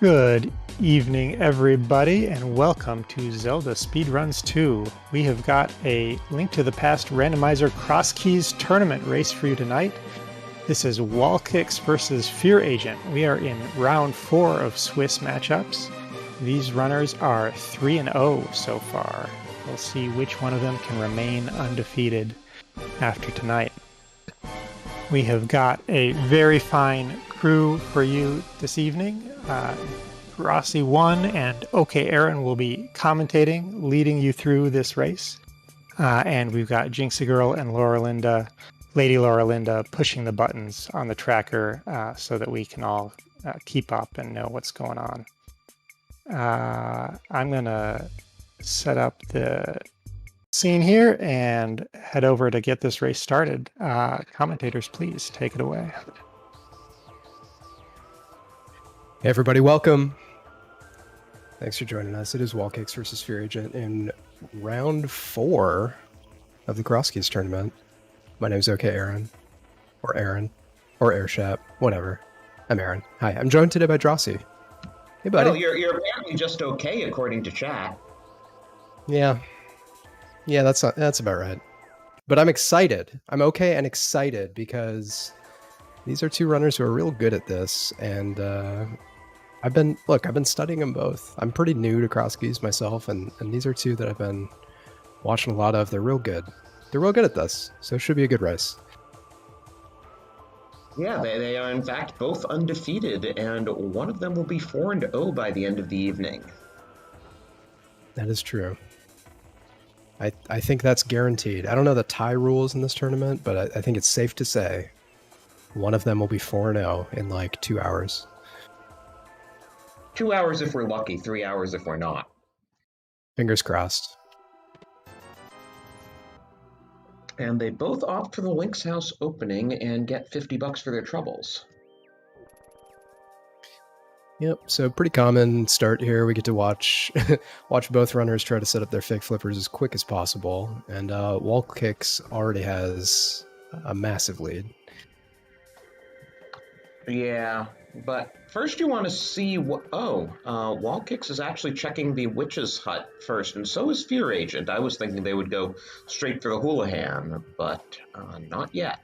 Good evening, everybody, and welcome to Zelda Speedruns 2. We have got a Link to the Past Randomizer Crosskeys tournament race for you tonight. This is WallKicks versus fearagent. We are in round 4 of Swiss matchups. These runners are 3-0 so far. We'll see which one of them can remain undefeated after tonight. We have got a very fine crew for you this evening. Rossi1 and OK Aaron will be commentating, leading you through this race. And we've got Jinxie Girl and Lady Laura Linda, pushing the buttons on the tracker so that we can all keep up and know what's going on. I'm going to set up the scene here and head over to get this race started. Commentators, please take it away. Hey everybody, welcome. Thanks for joining us. It is WallKicks versus fearagent in round 4 of the Crosskeys tournament. My name is OK Aaron, or Airshap, whatever. I'm Aaron. Hi, I'm joined today by Drossi. Hey buddy. Well, you're apparently just okay according to chat. Yeah, that's about right. But I'm excited. I'm okay and excited because these are two runners who are real good at this, and I've been studying them both. I'm pretty new to Crosskeys myself, and these are two that I've been watching a lot of. They're real good. They're real good at this, so it should be a good race. Yeah, they are in fact both undefeated, and one of them will be 4-0 by the end of the evening. That is true. I think that's guaranteed. I don't know the tie rules in this tournament, but I think it's safe to say one of them will be 4-0 in like 2 hours. 2 hours if we're lucky, 3 hours if we're not. Fingers crossed. And they both opt for the Link's House opening and get $50 for their troubles. Yep, so pretty common start here. We get to watch both runners try to set up their fake flippers as quick as possible, and WallKicks already has a massive lead. Yeah, but first you want to see what... WallKicks is actually checking the Witch's Hut first, and so is fearagent. I was thinking they would go straight for the Houlihan, but not yet.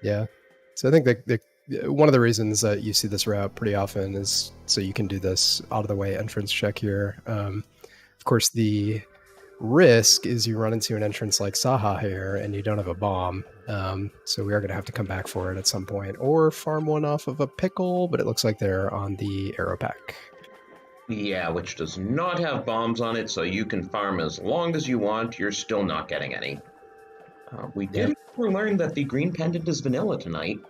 Yeah, so I think that one of the reasons that you see this route pretty often is so you can do this out-of-the-way entrance check here. Of course, the risk is you run into an entrance like Saha here and you don't have a bomb. So we are going to have to come back for it at some point, or farm one off of a pickle, but it looks like they're on the arrow pack. Yeah, which does not have bombs on it, so you can farm as long as you want. You're still not getting any. We did learn that the green pendant is vanilla tonight.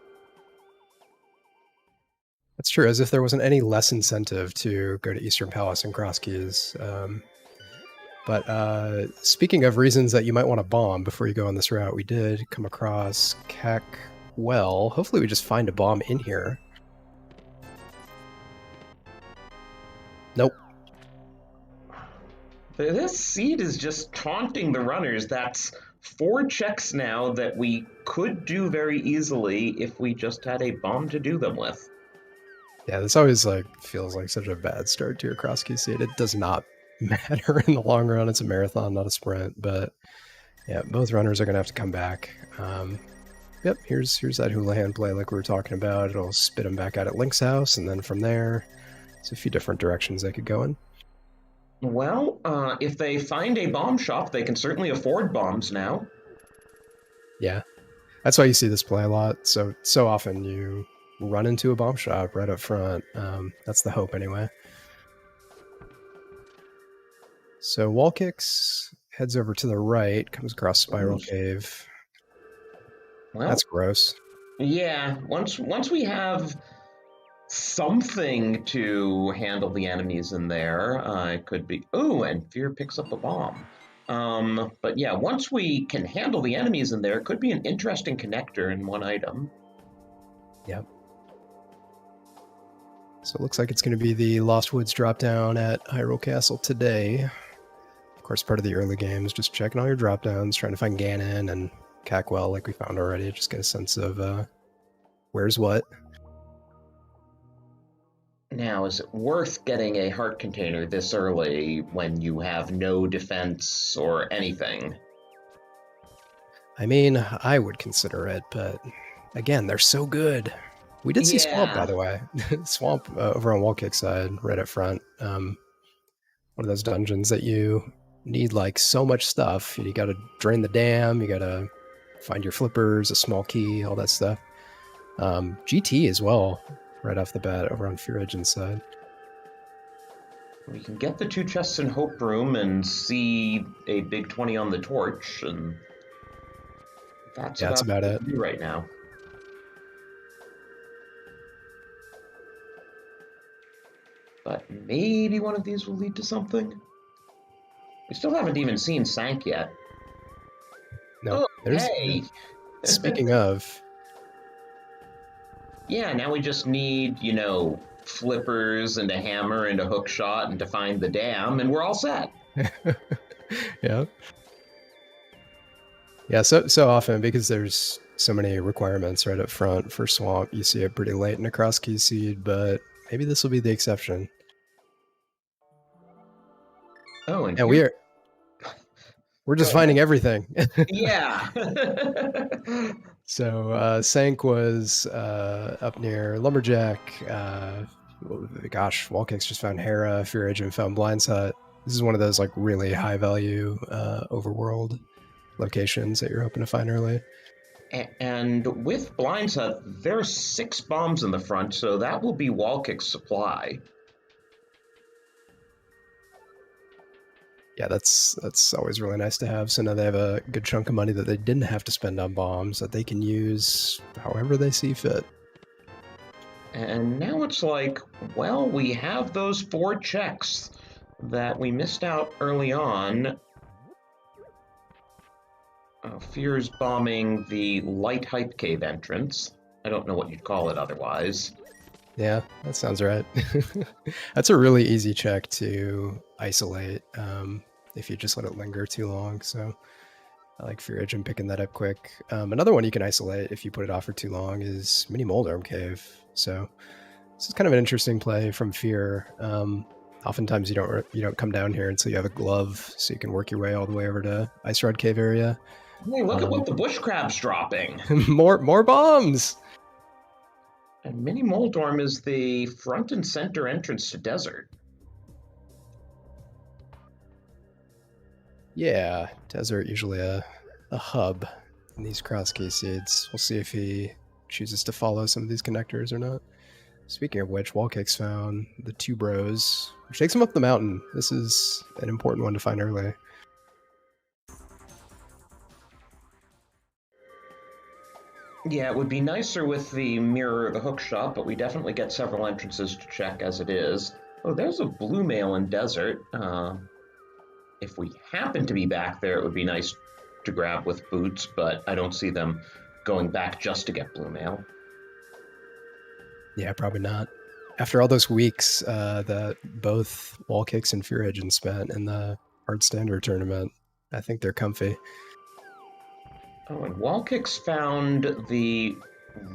That's true, as if there wasn't any less incentive to go to Eastern Palace and Crosskeys. But speaking of reasons that you might want to bomb before you go on this route, we did come across Well. Hopefully we just find a bomb in here. Nope. This seed is just taunting the runners. That's 4 checks now that we could do very easily if we just had a bomb to do them with. Yeah, this always feels like such a bad start to your Crosskeys seed. It does not matter in the long run. It's a marathon, not a sprint. But yeah, both runners are going to have to come back. Yep, here's that Houlihan play like we were talking about. It'll spit them back out at Link's house, and then from there, there's a few different directions they could go in. Well, if they find a bomb shop, they can certainly afford bombs now. Yeah, that's why you see this play a lot. So often you run into a bomb shop right up front. That's the hope anyway. So WallKicks heads over to the right, comes across Spiral Cave. Well, that's gross. Yeah, once we have something to handle the enemies in there, it could be... Ooh, and Fear picks up a bomb. But yeah, once we can handle the enemies in there, it could be an interesting connector in one item. Yep. So it looks like it's going to be the Lost Woods drop down at Hyrule Castle today. Of course, part of the early games, just checking all your drop downs, trying to find Ganon and Cackwell like we found already, just get a sense of where's what. Now, is it worth getting a heart container this early when you have no defense or anything? I mean, I would consider it, but again, they're so good. We did see Swamp, by Yeah. the way. Swamp over on WallKicks side, right up front. One of those dungeons that you need like so much stuff. You got to drain the dam. You got to find your flippers, a small key, all that stuff. GT as well, right off the bat over on fearagent side. We can get the 2 chests in Hope Room and see a big 20 on the torch, and that's about what it. we do right now. But maybe one of these will lead to something. We still haven't even seen Sank yet. No, Oh, there's. hey! Speaking of, Yeah, now we just need, flippers and a hammer and a hook shot and to find the dam, and we're all set. yeah. Yeah, so often, because there's so many requirements right up front for Swamp, you see it pretty late in a Crosskeys seed, but maybe this will be the exception. Oh, and we're just finding everything. Yeah. So Sank was up near Lumberjack. Gosh, WallKicks just found Hera. Fearagent found Blind's Hut. This is one of those like really high value overworld locations that you're hoping to find early. And with Blind's Hut, there's 6 bombs in the front, so that will be WallKick's supply. Yeah, that's always really nice to have. So now they have a good chunk of money that they didn't have to spend on bombs that they can use however they see fit. And now it's like, well, we have those 4 checks that we missed out early on. Fear's bombing the light hype cave entrance. I don't know what you'd call it otherwise. Yeah, that sounds right. That's a really easy check to isolate if you just let it linger too long. So I like Fearagent picking that up quick. Another one you can isolate if you put it off for too long is Mini Moldarm Cave. So this is kind of an interesting play from Fear. Oftentimes you don't come down here until you have a glove, so you can work your way all the way over to Ice Rod Cave area. Hey, look at what the bush crab's dropping. more bombs. And Mini Moldorm is the front and center entrance to Desert. Yeah, Desert usually a hub in these Crosskey seeds. We'll see if he chooses to follow some of these connectors or not. Speaking of which, WallKicks found the 2 bros, which takes them up the mountain. This is an important one to find early. Yeah, it would be nicer with the mirror or the hook shot, but we definitely get several entrances to check as it is. Oh, there's a blue mail in Desert. If we happen to be back there, it would be nice to grab with boots, but I don't see them going back just to get blue mail. Yeah, probably not. After all those weeks that both WallKicks and fearagent spent in the hard standard tournament, I think they're comfy. Oh, and WallKicks found the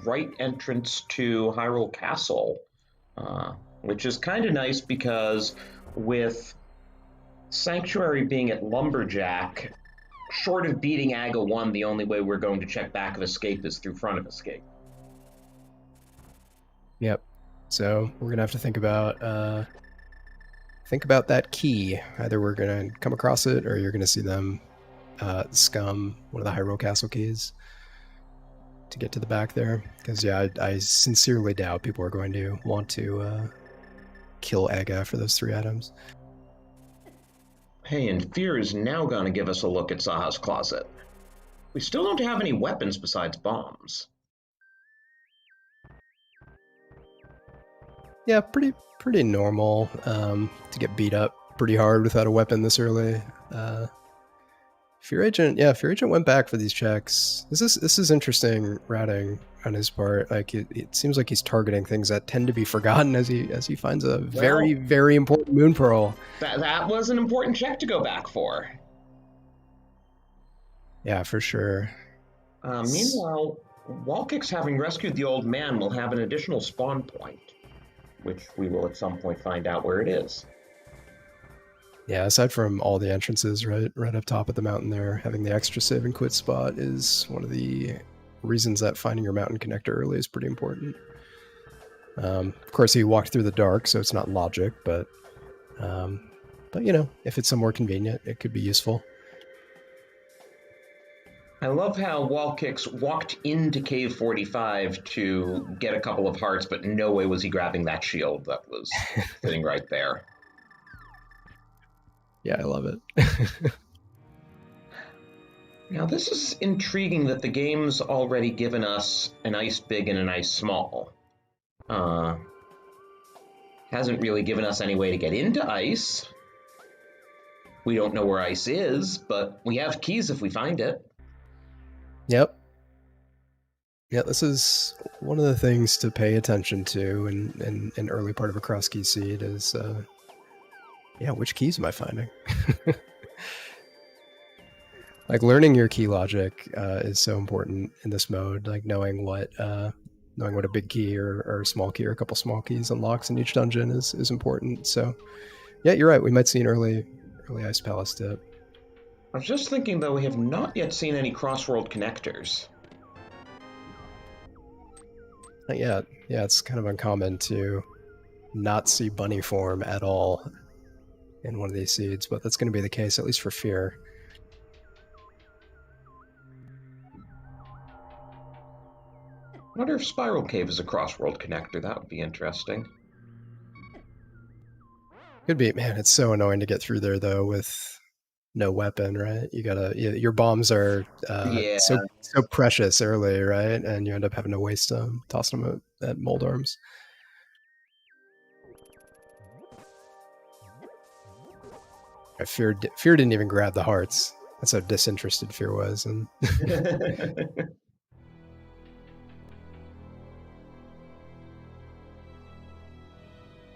right entrance to Hyrule Castle, which is kind of nice because with Sanctuary being at Lumberjack, short of beating Aga 1, the only way we're going to check back of escape is through front of escape. Yep. So we're gonna have to think about that key. Either we're gonna come across it, or you're gonna see them scum one of the Hyrule Castle keys to get to the back there. Because yeah, I sincerely doubt people are going to want to kill Aga for those 3 items. Hey, and Fear is now going to give us a look at Zaha's closet. We still don't have any weapons besides bombs. Yeah, pretty normal to get beat up pretty hard without a weapon this early. Fearagent went back for these checks. This is interesting routing on his part. Like it seems like he's targeting things that tend to be forgotten as he finds a very, very important moon pearl. That was an important check to go back for. Yeah, for sure. Meanwhile, WallKicks, having rescued the old man, will have an additional spawn point. which we will at some point find out where it is. Yeah, aside from all the entrances right up top of the mountain there, having the extra save and quit spot is one of the reasons that finding your mountain connector early is pretty important. Of course, he walked through the dark, so it's not logic, but you know, if it's somewhere convenient, it could be useful. I love how WallKicks walked into Cave 45 to get a couple of hearts, but in no way was he grabbing that shield that was sitting right there. Yeah, I love it. Now, this is intriguing that the game's already given us an ice big and an ice small. Hasn't really given us any way to get into ice. We don't know where ice is, but we have keys if we find it. Yep. Yeah, this is one of the things to pay attention to in an early part of a Crosskeys seed is, yeah, which keys am I finding? Like, learning your key logic is so important in this mode, like knowing what a big key or a small key or a couple small keys unlocks in each dungeon is important. So, yeah, you're right. We might see an early Ice Palace tip. I was just thinking, though, we have not yet seen any cross-world connectors. Not yet. Yeah, it's kind of uncommon to not see bunny form at all in one of these seeds, but that's going to be the case, at least for Fear. I wonder if Spiral Cave is a cross-world connector. That would be interesting. Could be. Man, it's so annoying to get through there, though, with no weapon, right? Your bombs are so precious early, right? And you end up having to waste them, tossing them at mold arms. Fear didn't even grab the hearts. That's how disinterested Fear was. And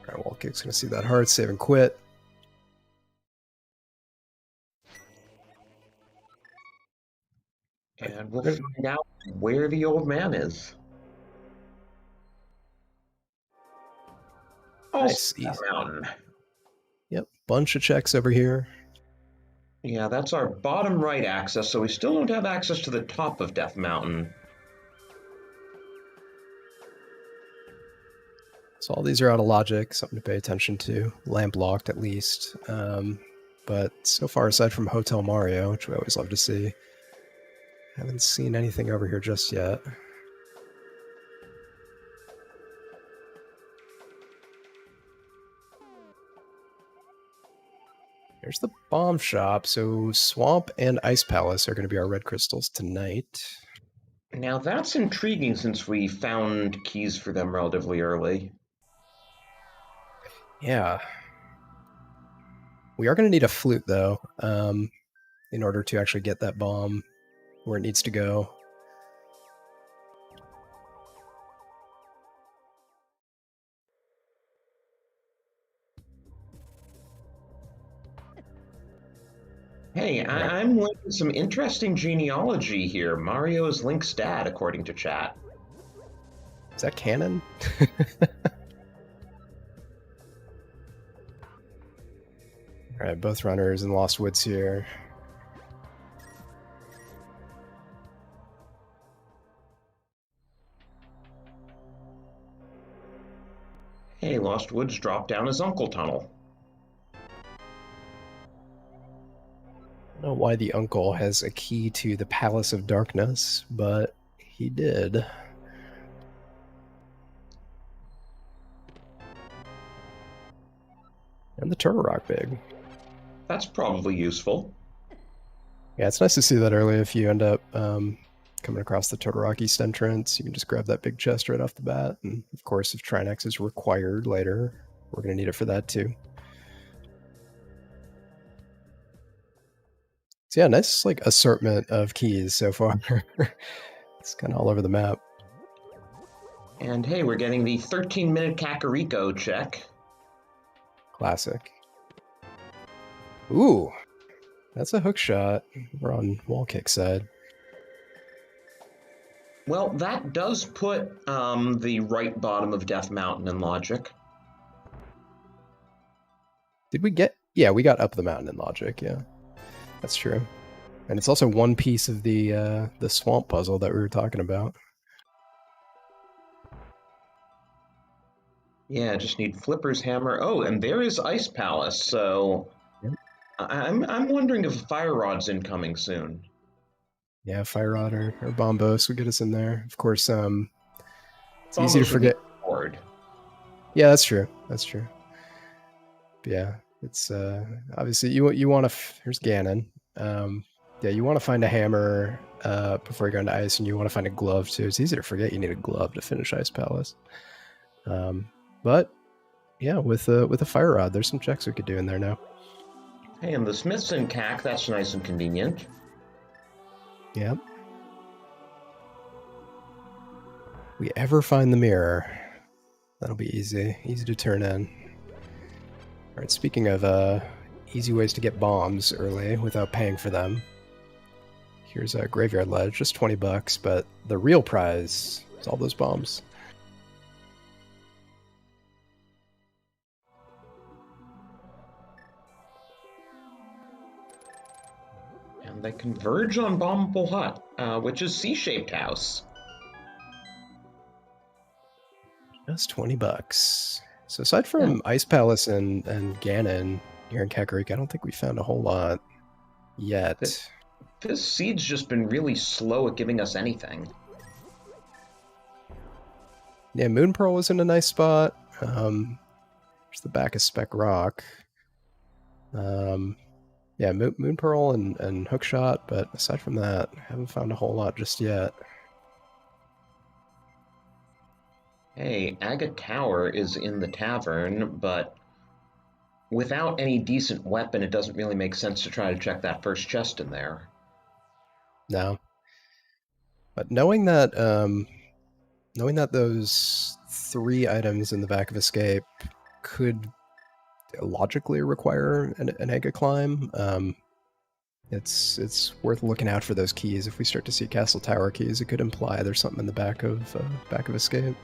all right, WallKicks gonna see that heart, save and quit. And we'll find out where the old man is. Nice. Mountain. Yep, bunch of checks over here. Yeah, that's our bottom right access, so we still don't have access to the top of Death Mountain. So all these are out of logic, something to pay attention to. Lamp locked, at least. But so far, aside from Hotel Mario, which we always love to see, haven't seen anything over here just yet. There's the bomb shop. So Swamp and Ice Palace are going to be our red crystals tonight. Now that's intriguing since we found keys for them relatively early. Yeah. We are going to need a flute, though, in order to actually get that bomb where it needs to go. Hey, I'm learning some interesting genealogy here. Mario is Link's dad, according to chat. Is that canon? All right, both runners in Lost Woods here. Hey, Lost Woods dropped down his uncle tunnel. I don't know why the uncle has a key to the Palace of Darkness, but he did. And the Turtle Rock Big. That's probably useful. Yeah, it's nice to see that early. If you end up coming across the Turtle Rock East entrance, you can just grab that big chest right off the bat. And of course, if Trinex is required later, we're going to need it for that too. So yeah, nice like assortment of keys so far. It's kind of all over the map. And hey, we're getting the 13-minute Kakariko check. Classic. Ooh, that's a hook shot. We're on WallKicks side. Well, that does put the right bottom of Death Mountain in logic. Did we get? Yeah, we got up the mountain in logic. Yeah, that's true. And it's also one piece of the swamp puzzle that we were talking about. Yeah, I just need Flipper's hammer. Oh, and there is Ice Palace. So Yep. I'm wondering if Fire Rod's incoming soon. Yeah, Fire Rod or Bombos would get us in there. Of course, it's Bombos easy to forget. Board. Yeah, that's true. That's true. But yeah, it's obviously you want to. Here's Ganon. Yeah, you want to find a hammer before you go into ice, and you want to find a glove too. It's easy to forget you need a glove to finish Ice Palace. But yeah, with a Fire Rod, there's some checks we could do in there now. Hey, and the Smiths and Cack, that's nice and convenient. Yep. We ever find the mirror, that'll be easy to turn in. All right, speaking of easy ways to get bombs early without paying for them, here's a Graveyard Ledge, just $20, but the real prize is all those bombs. And they converge on Bombable Hut, which is C-shaped house. Just $20. So aside from Ice Palace and Ganon here in Kakariko, I don't think we found a whole lot yet. This seed's just been really slow at giving us anything. Yeah, Moon Pearl was in a nice spot. There's the back of Spec Rock. Yeah, Moon Pearl and Hookshot, but aside from that, haven't found a whole lot just yet. Hey, Aga Tower is in the tavern, but without any decent weapon, it doesn't really make sense to try to check that first chest in there. No. But knowing that those 3 items in the back of Escape could logically require an Aga climb, it's worth looking out for those keys. If we start to see Castle Tower keys, it could imply there's something in the back of Escape.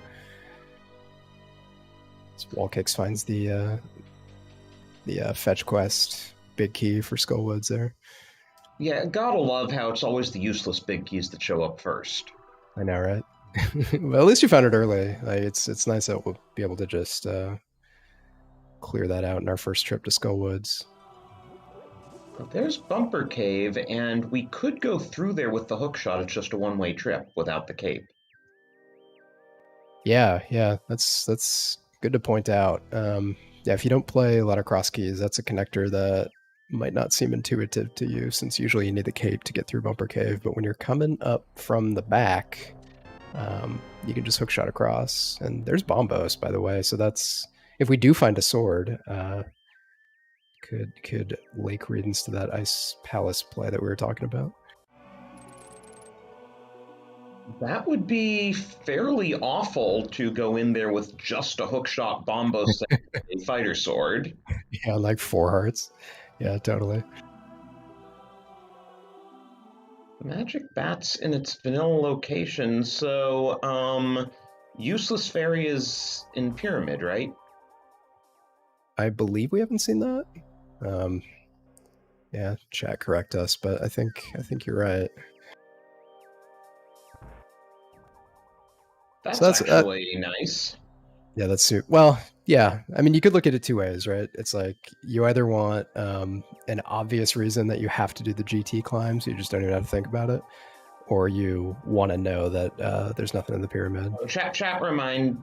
So WallKicks finds the fetch quest big key for Skullwoods there. Yeah, gotta love how it's always the useless big keys that show up first. I know, right? Well, at least you found it early. Like, it's nice that we'll be able to just clear that out in our first trip to Skullwoods. There's Bumper Cave, and we could go through there with the hookshot. It's just a one-way trip without the cape. Yeah, that's good to point out. Yeah, if you don't play a lot of Crosskeys, that's a connector that might not seem intuitive to you, since usually you need the cape to get through Bumper Cave. But when you're coming up from the back, you can just hookshot across. And there's Bombos, by the way. So that's, if we do find a sword, could lay credence to that Ice Palace play that we were talking about. That would be fairly awful to go in there with just a hookshot Bombo set, a fighter sword. Yeah, like 4 hearts. Yeah, totally. The magic bat's in its vanilla location, so useless fairy is in pyramid, right? I believe we haven't seen that. Yeah, chat correct us, but I think you're right. That's actually nice. Yeah, that's well. Yeah, I mean, you could look at it 2 ways, right? It's like you either want an obvious reason that you have to do the GT climb, so you just don't even have to think about it, or you want to know that there's nothing in the pyramid. Chat reminding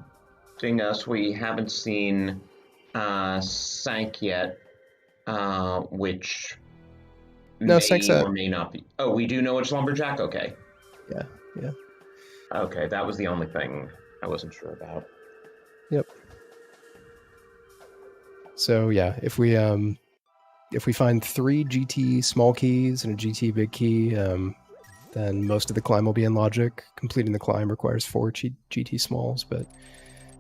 us we haven't seen Sank yet, which may or may not be. Oh, we do know it's Lumberjack? Okay. Yeah. Okay, that was the only thing I wasn't sure about. Yep. So yeah, if we find 3 GT small keys and a GT big key, then most of the climb will be in logic. Completing the climb requires 4 GT smalls, but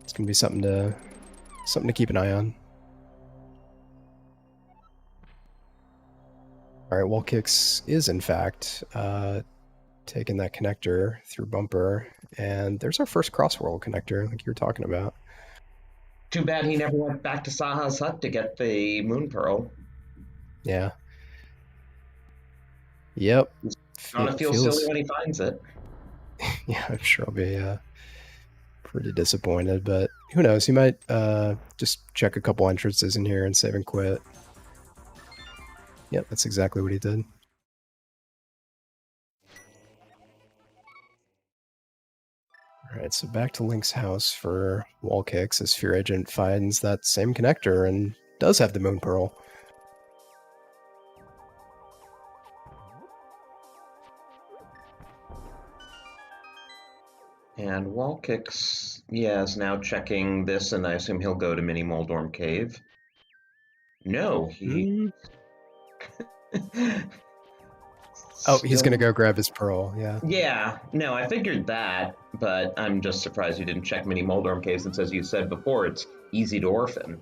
it's gonna be something to keep an eye on. All right, WallKicks is in fact taking that connector through Bumper, and there's our first crossworld connector, like you were talking about. Too bad he never went back to Saha's hut to get the moon pearl. Yeah. Yep. He's gonna feel silly when he finds it. Yeah, I'm sure I'll be pretty disappointed, but who knows? He might just check a couple entrances in here and save and quit. Yep, that's exactly what he did. Alright, so back to Link's house for WallKicks as fearagent finds that same connector and does have the moon pearl. And WallKicks, yeah, is now checking this, and I assume he'll go to Mini Moldorm Cave. No, he... Oh, he's gonna go grab his pearl, yeah. Yeah, no, I figured that, but I'm just surprised you didn't check Mini Moldorm Cave, since as you said before, it's easy to orphan.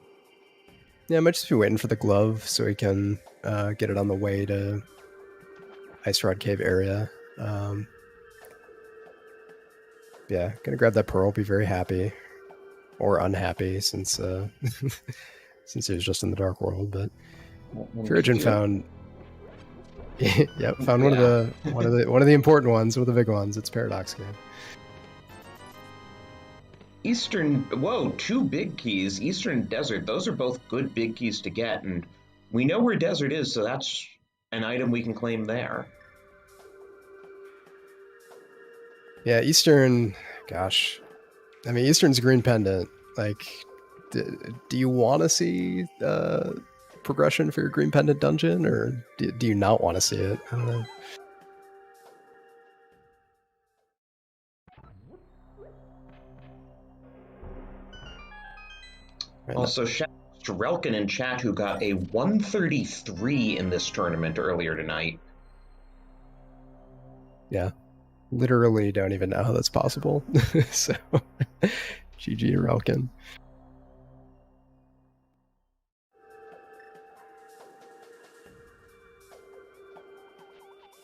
Yeah, I might just be waiting for the glove so he can get it on the way to Ice Rod Cave area. Yeah, gonna grab that pearl, be very happy. Or unhappy, since since he was just in the Dark World, but fearagent found yep, found one of the important ones, one of the big ones. It's Paradox Cave. Eastern, whoa, 2 big keys. Eastern Desert, those are both good big keys to get, and we know where Desert is, so that's an item we can claim there. Yeah, Eastern, gosh. I mean, Eastern's green pendant. Like, do you want to see progression for your green pendant dungeon, or do you not want to see it? I don't know. Right, Also, shout out to Relkin in chat, who got a 133 in this tournament earlier tonight. Yeah, literally don't even know how that's possible. So, GG to Relkin.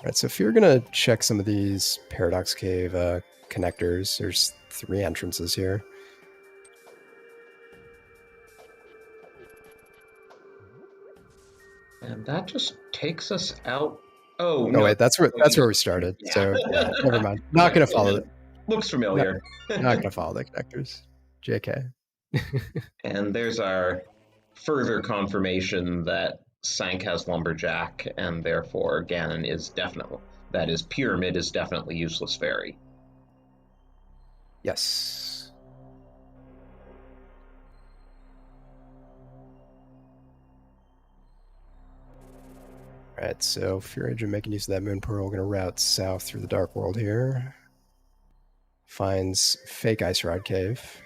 Alright, so if you're gonna check some of these Paradox Cave connectors, there's 3 entrances here. And that just takes us out. Oh, no. Oh wait, that's where we started. Yeah. So yeah, never mind. Not gonna follow it. Looks familiar. Not gonna follow the connectors. JK. And there's our further confirmation that Sank has Lumberjack, and therefore Ganon is definitely, that is, Pyramid is definitely useless fairy. Yes. Alright, so fearagent making use of that moon pearl, gonna route south through the Dark World here. Finds fake Ice Rod Cave.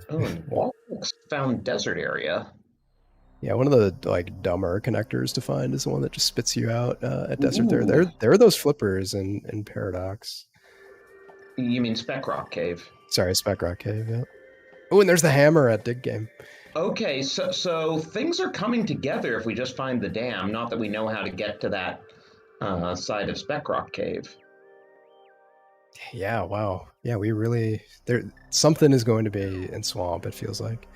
Oh, and WallKicks found Desert Area. Yeah, one of the like dumber connectors to find is the one that just spits you out at Desert. There are those flippers in Paradox. You mean Spec Rock Cave? Sorry, Spec Rock Cave, yeah. Oh, and there's the hammer at Dig Game. Okay, so things are coming together if we just find the dam, not that we know how to get to that side of Spec Rock Cave. Yeah, wow. Yeah, we really... something is going to be in Swamp, it feels like.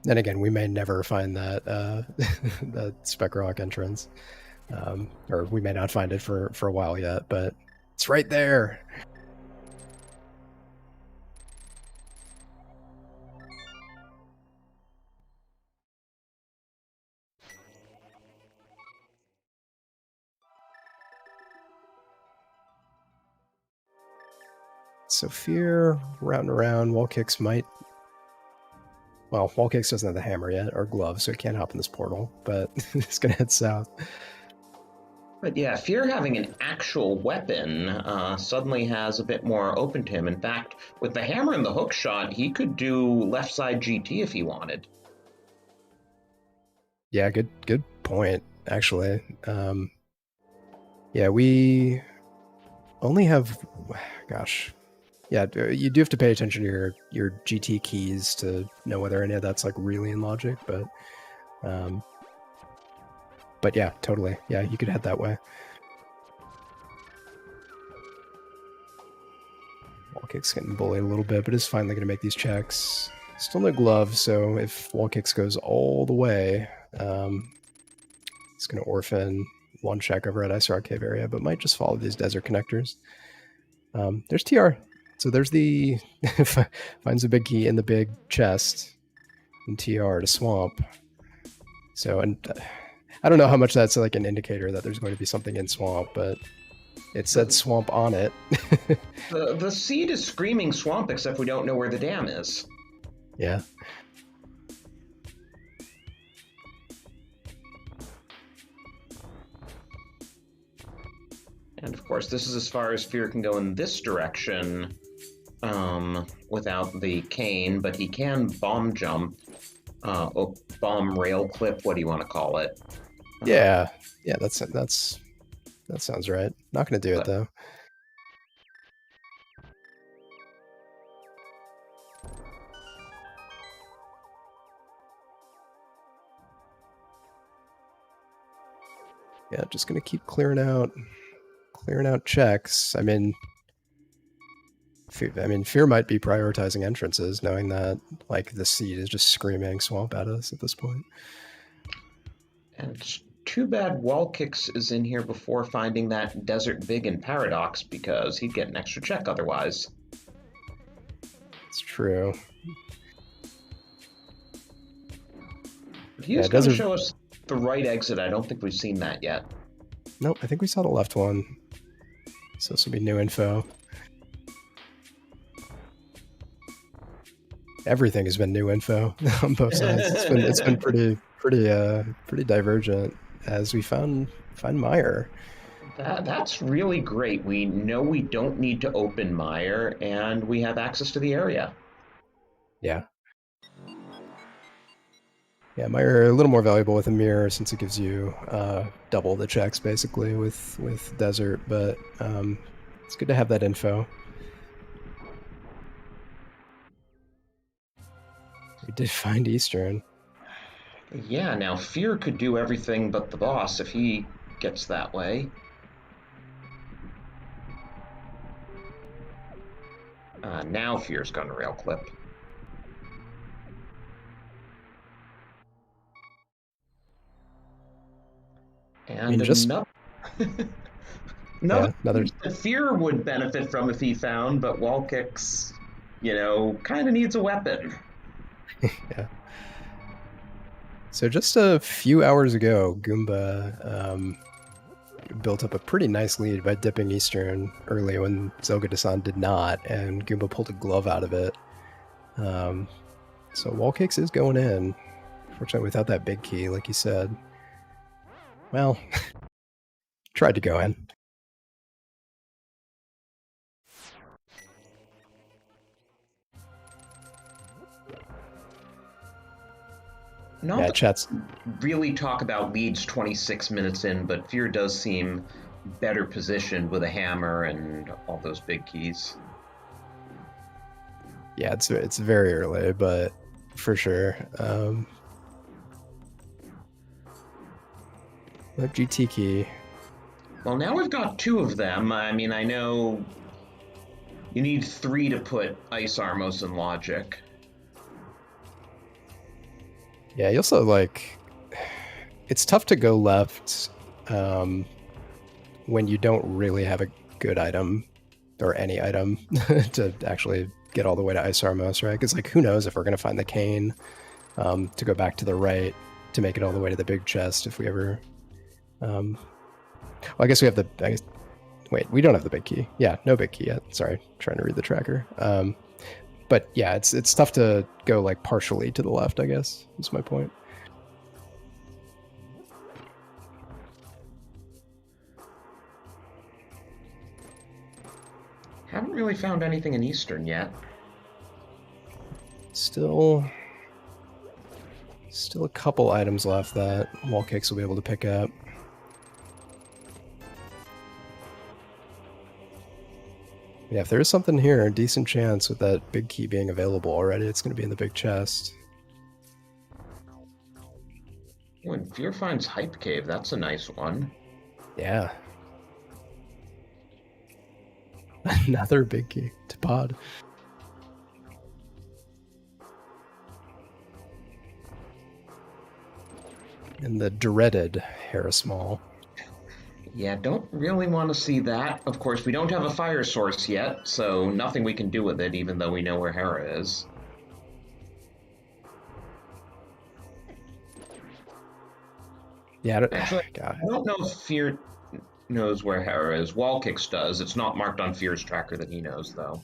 Then again, we may never find that that Spec Rock entrance. Or we may not find it for a while yet, but it's right there. So Fear, round and around, WallKicks might... Well, WallKicks doesn't have the hammer yet, or glove, so he can't hop in this portal, but he's going to head south. But yeah, Fear having an actual weapon suddenly has a bit more open to him. In fact, with the hammer and the hook shot, he could do left side GT if he wanted. Yeah, good point, actually. Yeah, we only have... Gosh... Yeah, you do have to pay attention to your GT keys to know whether any of that's like really in logic, but yeah, totally. Yeah, you could head that way. WallKicks getting bullied a little bit, but is finally going to make these checks. Still no glove, so if WallKicks goes all the way, it's going to orphan one check over at ICR Cave area, but might just follow these desert connectors. There's TR. So there's the... finds a big key in the big chest and TR to swamp. So, and I don't know how much that's like an indicator that there's going to be something in swamp, but it said swamp on it. The seed is screaming swamp, except we don't know where the dam is. Yeah. And of course, this is as far as Fear can go in this direction without the cane, but he can bomb jump, bomb rail clip, what do you want to call it? Yeah, that sounds right. Not going to do it though. Yeah, just going to keep clearing out checks. I mean, Fear might be prioritizing entrances, knowing that like the seed is just screaming swamp at us at this point. And it's too bad WallKicks is in here before finding that desert big in Paradox, because he'd get an extra check otherwise. It's true. If he was going to show us the right exit, I don't think we've seen that yet. Nope, I think we saw the left one. So this will be new info. Everything has been new info on both sides. It's been pretty divergent as we found Meyer. That's really great. We know we don't need to open Meyer, and we have access to the area. Yeah. Yeah, Meyer a little more valuable with a mirror since it gives you double the checks basically with desert, but it's good to have that info. We did find Eastern. Yeah, now Fear could do everything but the boss if he gets that way. Now Fear's going to rail clip. And another Fear would benefit from if he found, but WallKicks, kind of needs a weapon. Yeah. So just a few hours ago, Goomba built up a pretty nice lead by dipping Eastern early when Zelda-san did not, and Goomba pulled a glove out of it. So WallKicks is going in. Fortunately, without that big key, like you said. Well, tried to go in. Chat's really talk about leads 26 minutes in, but Fear does seem better positioned with a hammer and all those big keys. Yeah, it's very early, but for sure. That GT key. Well, now we've got two of them. I mean, I know you need 3 to put Ice Armos in Logic. Yeah, you also, it's tough to go left when you don't really have a good item, or any item, to actually get all the way to Ice Armos, right? Because, who knows if we're going to find the cane to go back to the right to make it all the way to the big chest if we ever... well, I guess we have wait, we don't have the big key. Yeah, no big key yet. Sorry, trying to read the tracker. But yeah, it's tough to go partially to the left, I guess, is my point. Haven't really found anything in Eastern yet. Still a couple items left that WallKicks will be able to pick up. Yeah, if there is something here, a decent chance with that big key being available already, it's going to be in the big chest. When Fear finds Hype Cave, that's a nice one. Yeah. Another big key to pod. And the dreaded Harrismall. Yeah, don't really want to see that. Of course, we don't have a fire source yet, so nothing we can do with it, even though we know where Hera is. Yeah, Actually, God. I don't know if Fear knows where Hera is. WallKicks does. It's not marked on Fear's tracker that he knows, though.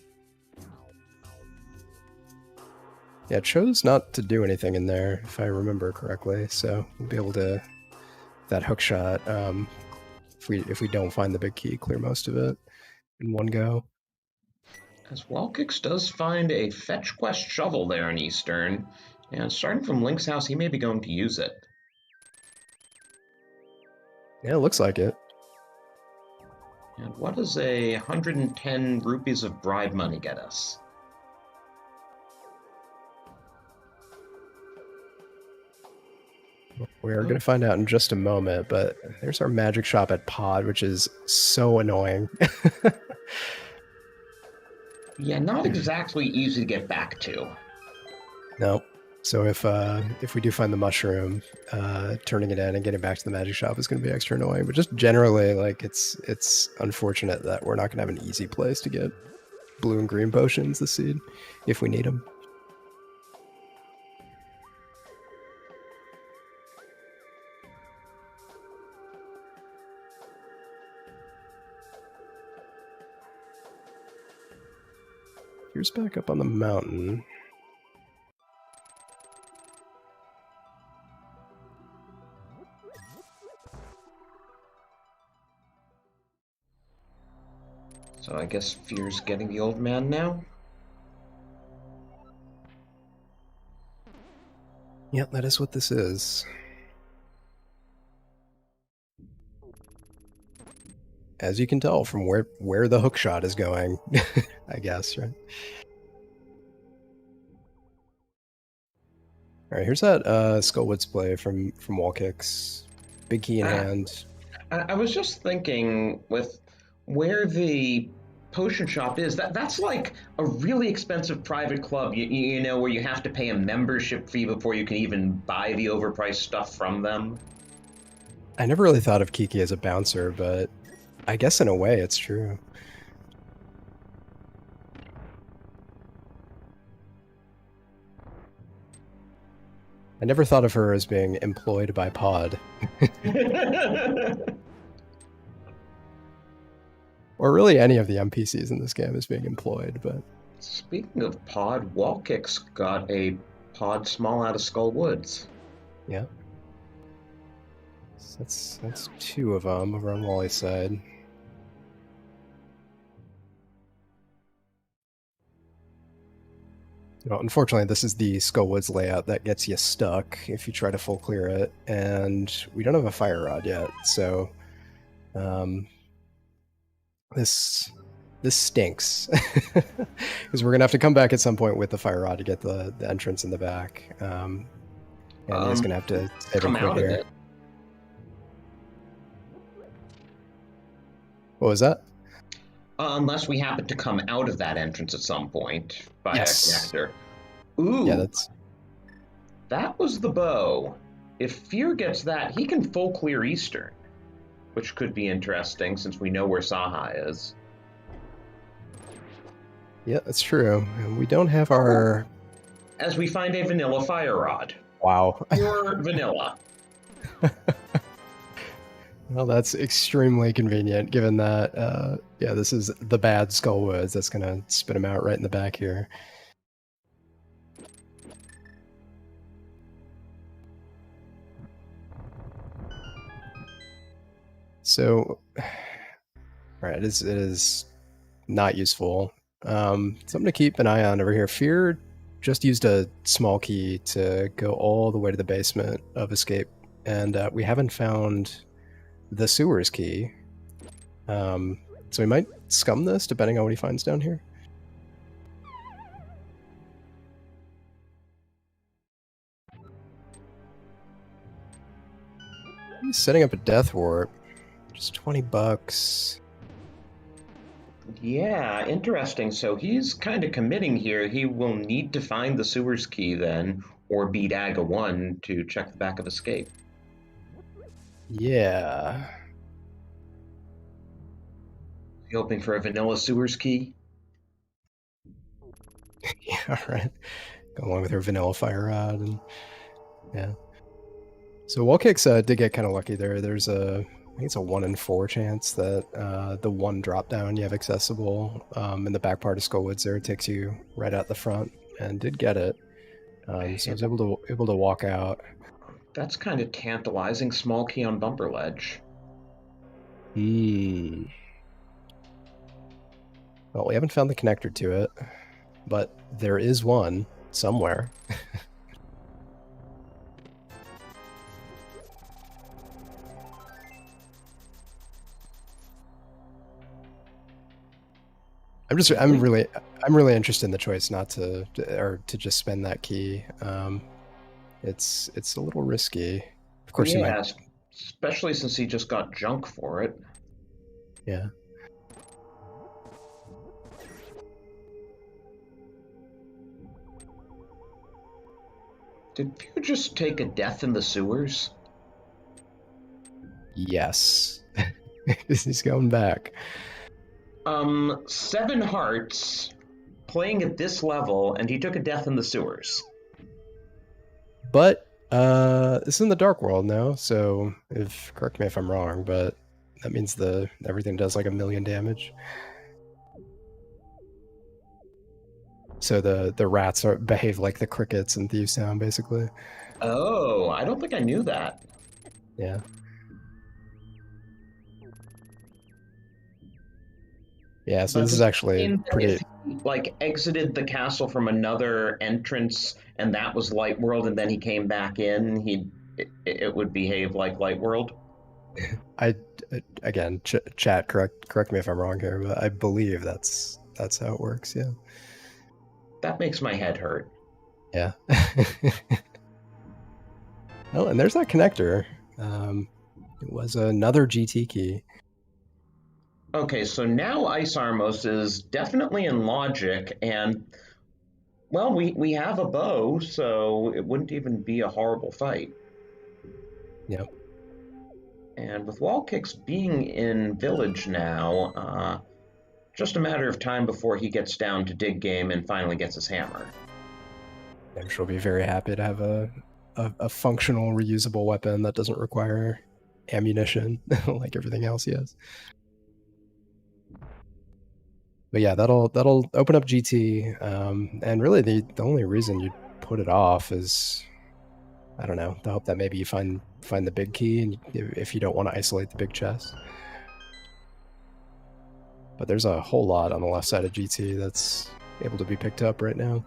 Yeah, it chose not to do anything in there, if I remember correctly. So we'll be able to that hook shot. If we don't find the big key, clear most of it in one go. As WallKicks does find a fetch quest shovel there in Eastern, and starting from Link's house, he may be going to use it. Yeah, it looks like it. And what does a 110 rupees of bribe money get us? We're going to find out in just a moment, but there's our magic shop at Pod, which is so annoying. Yeah, not exactly easy to get back to. No. So if we do find the mushroom, turning it in and getting back to the magic shop is going to be extra annoying. But just generally, like it's unfortunate that we're not going to have an easy place to get blue and green potions this seed if we need them. Here's back up on the mountain. So I guess Fear's getting the old man now? Yep, that is what this is. As you can tell from where the hook shot is going, I guess, right? All right, here's that Skullwood's play from WallKicks. Big key in hand. I was just thinking with where the potion shop is, that's like a really expensive private club, you know, where you have to pay a membership fee before you can even buy the overpriced stuff from them. I never really thought of Kiki as a bouncer, but I guess in a way it's true. I never thought of her as being employed by Pod. Or really any of the NPCs in this game is being employed, but... Speaking of Pod, WallKicks got a Pod small out of Skull Woods. Yeah. So that's two of them over on Wally's side. You know, unfortunately, this is the Skullwoods layout that gets you stuck if you try to full clear it, and we don't have a fire rod yet, so this stinks because we're gonna have to come back at some point with the fire rod to get the entrance in the back, and he's gonna have to save him quick here. What was that? Unless we happen to come out of that entrance at some point by a connector. Ooh. Yeah, that was the bow. If Fear gets that, he can full clear Eastern, which could be interesting since we know where Saha is. Yeah, that's true. We don't have our... As we find a vanilla fire rod. Wow. Pure vanilla. Well, that's extremely convenient, given that, yeah, this is the bad Skullwoods that's going to spit him out right in the back here. So, right, it is not useful. Something to keep an eye on over here. Fear just used a small key to go all the way to the basement of Escape, and we haven't found the sewers key. So we might scum this depending on what he finds down here. He's setting up a death warp. Just $20. Yeah, interesting. So he's kind of committing here. He will need to find the sewers key then, or beat AGA 1 to check the back of escape. Yeah. You hoping for a vanilla sewers key? Yeah, right. Go along with her vanilla fire rod and yeah. So WallKicks did get kind of lucky there. There's I think it's a 1 in 4 chance that the one drop down you have accessible in the back part of Skullwoods there takes you right out the front, and did get it. So I was able to walk out. That's kind of tantalizing. Small key on bumper ledge. Well, we haven't found the connector to it, but there is one somewhere. I'm really interested in the choice not to just spend that key. It's a little risky. Of course, you might. Especially since he just got junk for it. Yeah. Did you just take a death in the sewers? Yes. He's going back. 7 hearts, playing at this level, and he took a death in the sewers. But it's in the Dark World now, so correct me if I'm wrong, but that means everything does like 1,000,000 damage. So the rats behave like the crickets in Thieves Town, basically. Oh, I don't think I knew that. Yeah. Yeah, so this is actually pretty. If he, like, exited the castle from another entrance, and that was Light World, and then he came back in, it would behave like Light World. Again, chat, correct me if I'm wrong here, but I believe that's how it works. Yeah. That makes my head hurt. Yeah. Oh, and there's that connector. It was another GT key. Okay, so now Ice Armos is definitely in logic, and, well, we have a bow, so it wouldn't even be a horrible fight. Yep. And with WallKicks being in Village now, just a matter of time before he gets down to dig game and finally gets his hammer. I'm sure he'll be very happy to have a functional, reusable weapon that doesn't require ammunition like everything else he has. But yeah, that'll open up GT, and really the only reason you'd put it off is, I don't know, the hope that maybe you find the big key, and if you don't want to isolate the big chest. But there's a whole lot on the left side of GT that's able to be picked up right now.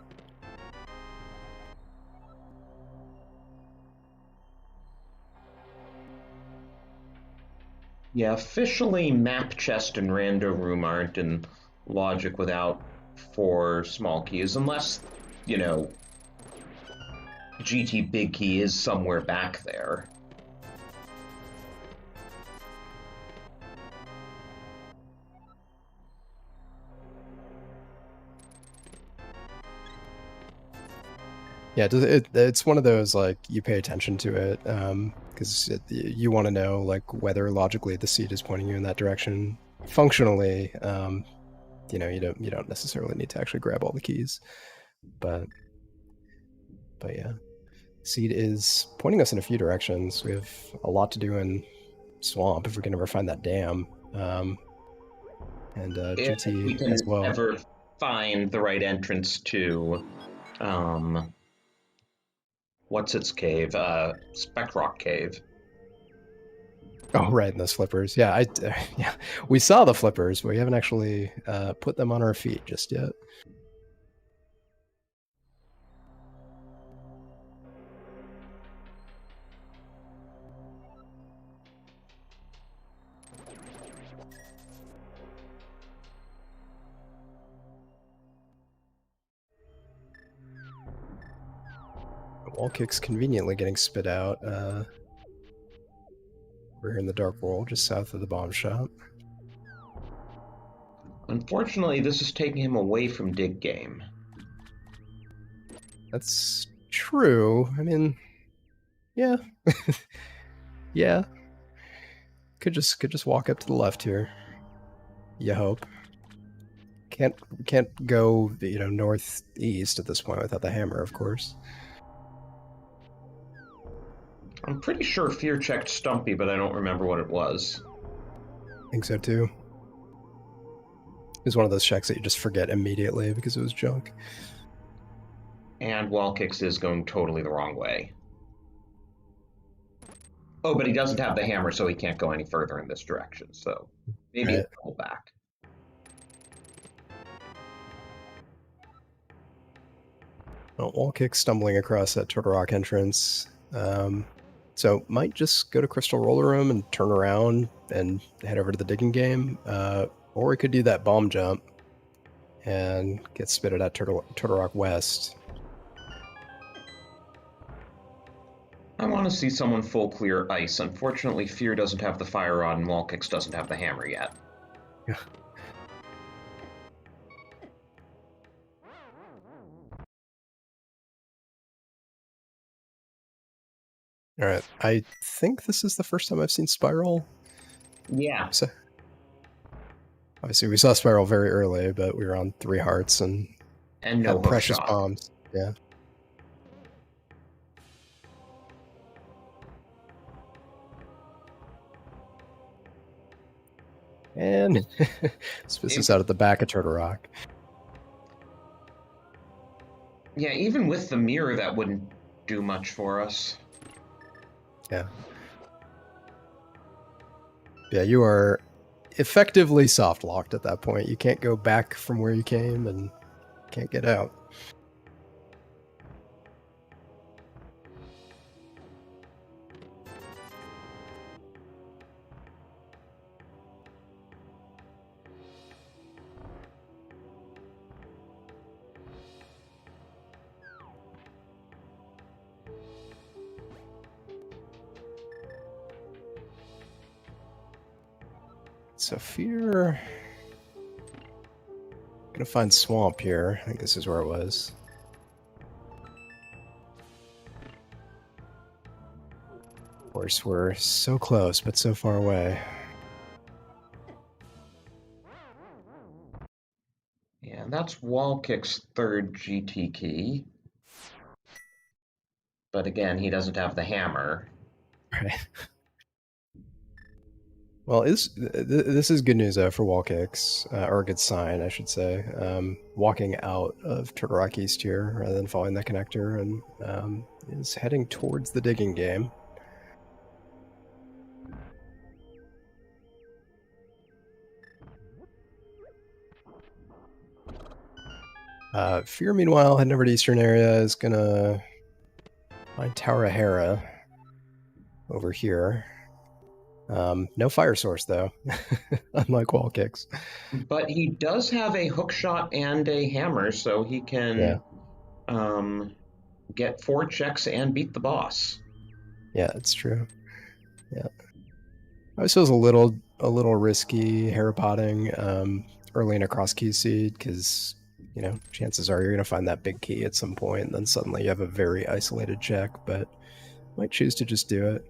Yeah, officially map chest and rando room aren't in logic without 4 small keys, unless, you know, GT big key is somewhere back there. Yeah, it's one of those, like, you pay attention to it, because you want to know, like, whether logically the seed is pointing you in that direction. Functionally, you know, you don't necessarily need to actually grab all the keys, but yeah, seed is pointing us in a few directions. We have a lot to do in Swamp if we can ever find that dam, and GT we can as well. Ever find the right entrance to, what's its cave? Specrock Cave. Oh, right, and those flippers. Yeah, yeah, we saw the flippers, but we haven't actually put them on our feet just yet. WallKicks conveniently getting spit out. We're here in the Dark World, just south of the bomb shop. Unfortunately, this is taking him away from dig game. That's true. I mean, yeah. Yeah. Could just walk up to the left here. You hope. Can't go, northeast at this point without the hammer, of course. I'm pretty sure Fear checked Stumpy, but I don't remember what it was. I think so too. It was one of those checks that you just forget immediately because it was junk. And WallKicks is going totally the wrong way. Oh, but he doesn't have the hammer, so he can't go any further in this direction. So maybe he'll pull back. Well, WallKicks stumbling across that Turtle Rock entrance. So might just go to Crystal Roller Room and turn around and head over to the digging game. Or we could do that bomb jump and get spitted at Turtle Rock West. I want to see someone full clear ice. Unfortunately, Fear doesn't have the fire rod and WallKicks doesn't have the hammer yet. Yeah. All right. I think this is the first time I've seen Spiral. Yeah. So, obviously, we saw Spiral very early, but we were on 3 hearts and no precious shot. bombs. Yeah. And spits us out at the back of Turtle Rock. Yeah, even with the mirror, that wouldn't do much for us. Yeah. Yeah, you are effectively soft locked at that point. You can't go back from where you came and can't get out. So Fear... Gonna find Swamp here. I think this is where it was. Of course, we're so close, but so far away. Yeah, that's WallKick's third GT key. But again, he doesn't have the hammer. Right. Well, this is good news for WallKicks, or a good sign, I should say. Walking out of Turtle Rock East here, rather than following that connector, and is heading towards the digging game. Fear, meanwhile, heading over to Eastern area, is gonna find Tower of Hera over here. No fire source, though, unlike WallKicks. But he does have a hook shot and a hammer, so he can get 4 checks and beat the boss. Yeah, it's true. Yeah. I was a little risky Hera potting early in a Crosskeys seed, because, chances are you're going to find that big key at some point, and then suddenly you have a very isolated check, but might choose to just do it.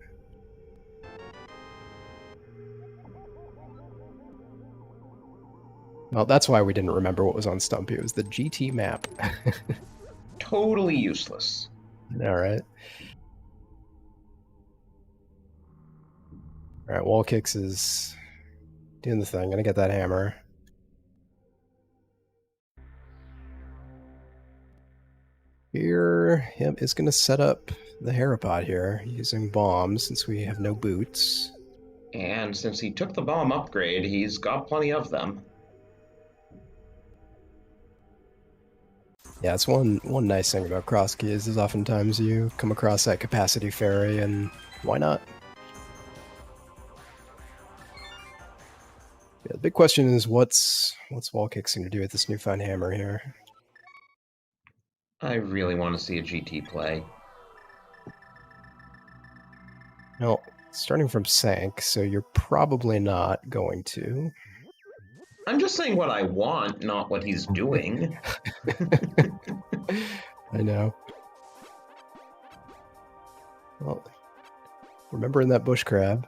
Well, that's why we didn't remember what was on Stumpy. It was the GT map. Totally useless. All right. All right, WallKicks is doing the thing. Gonna get that hammer. Here, him is gonna set up the Herapod here using bombs since we have no boots. And since he took the bomb upgrade, he's got plenty of them. Yeah, it's one nice thing about Crosskeys is oftentimes you come across that capacity fairy, and why not? Yeah, the big question is what's WallKicks going to do with this newfound hammer here? I really want to see a GT play. No, starting from Sank, so you're probably not going to. I'm just saying what I want, not what he's doing. I know. Well, remembering that bush crab.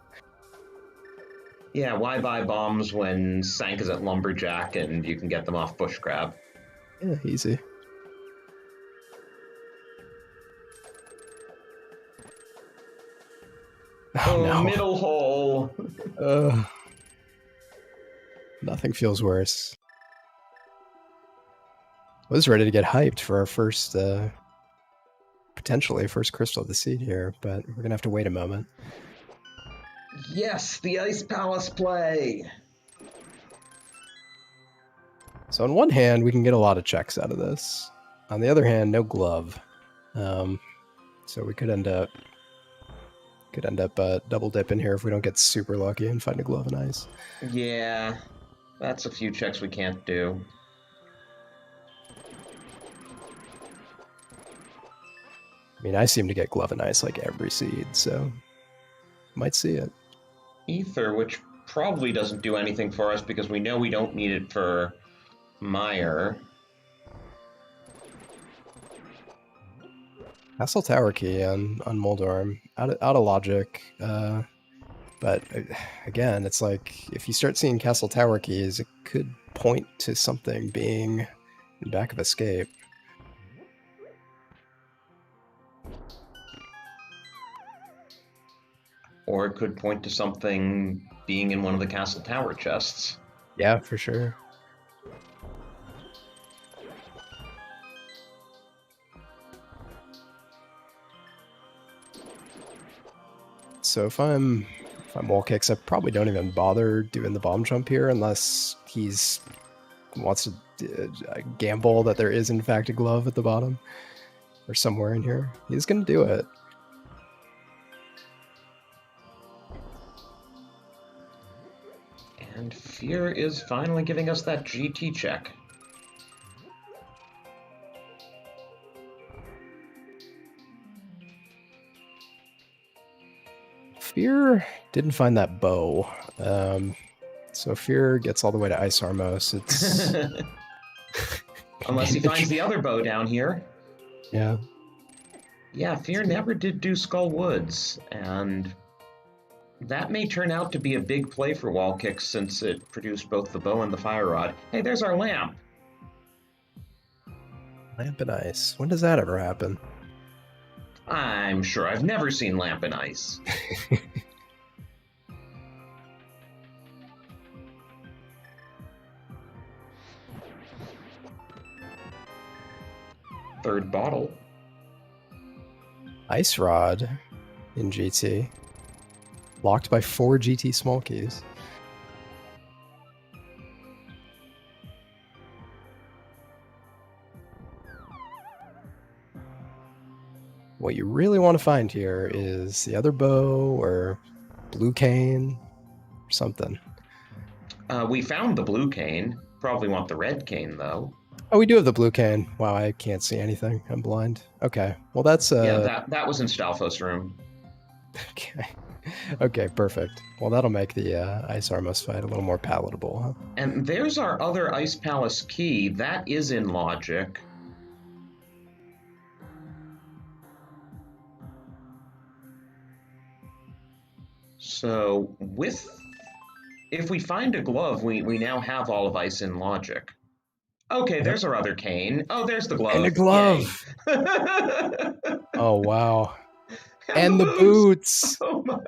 Yeah, why buy bombs when Sank is at Lumberjack and you can get them off Bush Crab? Yeah, easy. Oh, no. middle hole. Nothing feels worse. I was ready to get hyped for our first, potentially first Crystal of the Seed here, but we're gonna have to wait a moment. Yes, the Ice Palace play. So on one hand, we can get a lot of checks out of this. On the other hand, no glove. So we could end up double dipping here if we don't get super lucky and find a glove and ice. Yeah, that's a few checks we can't do. I mean, I seem to get glove and ice like every seed, so might see it. Ether, which probably doesn't do anything for us because we know we don't need it for Meyer. Castle Tower Key on Moldorm, out of logic. But again, it's like if you start seeing Castle Tower Keys, it could point to something being in back of Escape. Or it could point to something being in one of the Castle Tower chests. Yeah, for sure. So if I'm WallKicks, I probably don't even bother doing the bomb jump here unless he's wants to gamble that there is in fact a glove at the bottom or somewhere in here. He's gonna do it. And Fear is finally giving us that GT check. Fear didn't find that bow. So Fear gets all the way to Ice Armos. It's Unless he finds the other bow down here. Yeah. Yeah, Fear never did do Skull Woods, and that may turn out to be a big play for WallKicks since it produced both the bow and the fire rod. Hey, there's our lamp. Lamp and Ice. When does that ever happen? I'm sure I've never seen Lamp and Ice. Third bottle. Ice Rod in GT. Locked by 4 GT small keys. What you really want to find here is the other bow or blue cane or something. We found the blue cane. Probably want the red cane, though. Oh, we do have the blue cane. Wow, I can't see anything. I'm blind. Okay, well that's... Yeah, that was in Stalfos' room. Okay. Okay, perfect. Well, that'll make the Ice Armos fight a little more palatable, huh? And there's our other Ice Palace key. That is in logic. So, if we find a glove, we now have all of Ice in logic. Okay, there's our other cane. Oh, there's the glove. And a glove! Oh, wow. And the boots! Oh my.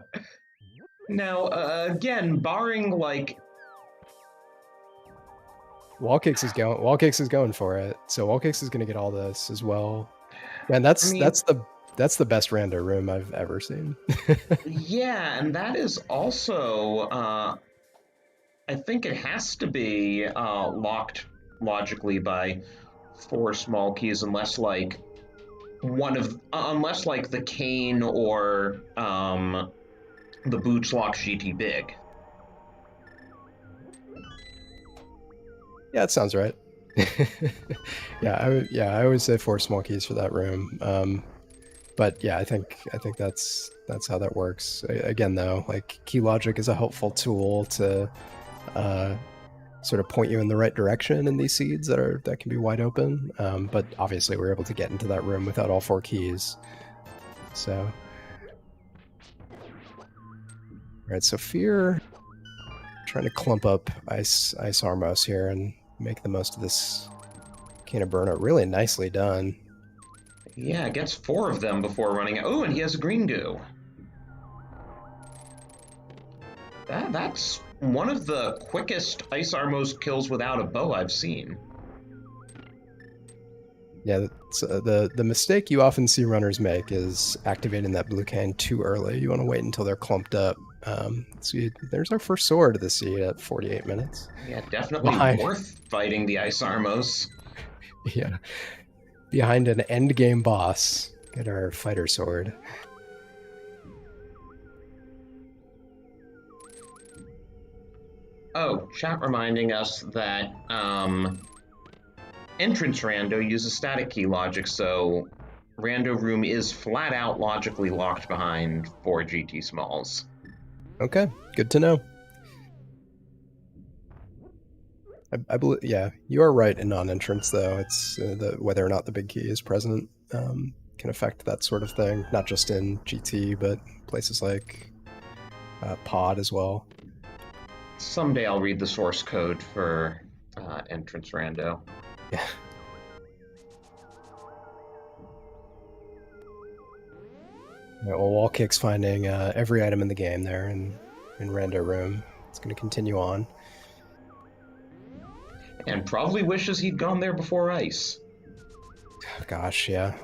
Now, again, barring, like... WallKicks is going for it. So WallKicks is going to get all this as well. Man, that's the best rando room I've ever seen. Yeah, and that is also... I think it has to be locked logically by 4 small keys, unless like the cane or the boots lock GT big. Yeah, that sounds right. I always say 4 small keys for that room. But yeah, I think that's how that works. Again, though, like key logic is a helpful tool to sort of point you in the right direction in these seeds that can be wide open. But obviously, we're able to get into that room without all 4 keys. So, all right. So Fear trying to clump up Ice Armos here and make the most of this Cane of Burnout. Really nicely done. Yeah, gets 4 of them before running. Oh, and he has a green goo. That's one of the quickest Ice Armos kills without a bow I've seen. Yeah, the mistake you often see runners make is activating that blue cane too early. You want to wait until they're clumped up. There's our first sword of the seed at 48 minutes. Yeah, definitely worth fighting the Ice Armos. Yeah. Behind an endgame boss, get our fighter sword. Oh, chat reminding us that entrance rando uses static key logic, so rando room is flat out logically locked behind 4 GT smalls. Okay, good to know. I believe, yeah, you are right in non-entrance though. It's whether or not the big key is present can affect that sort of thing. Not just in GT, but places like Pod as well. Someday I'll read the source code for entrance rando. Yeah. Right, well, WallKicks finding every item in the game there in rando room. It's going to continue on. And probably wishes he'd gone there before ice. Gosh, yeah.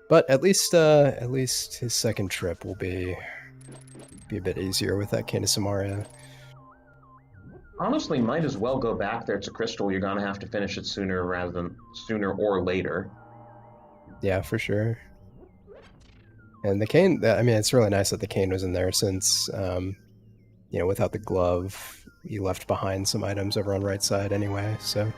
But at least his second trip will be a bit easier with that Cane of Samaria. Honestly, might as well go back there. It's a crystal. You're gonna have to finish it sooner or later. Yeah, for sure. And the cane, I mean, it's really nice that the cane was in there since, without the glove, you left behind some items over on right side anyway, so.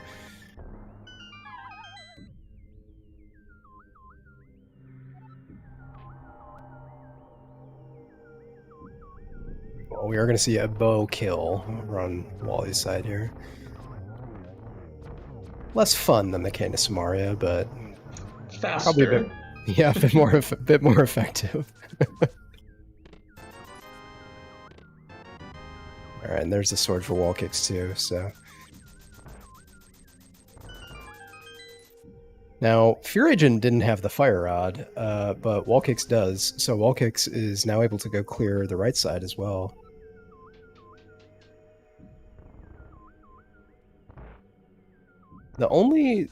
Well, we are going to see a bow kill over on Wally's side here. Less fun than the Cane of Samaria, but faster. Probably a bit more effective. All right, and there's the sword for WallKicks too. So now fearagent didn't have the fire rod, but WallKicks does. So WallKicks is now able to go clear the right side as well. The only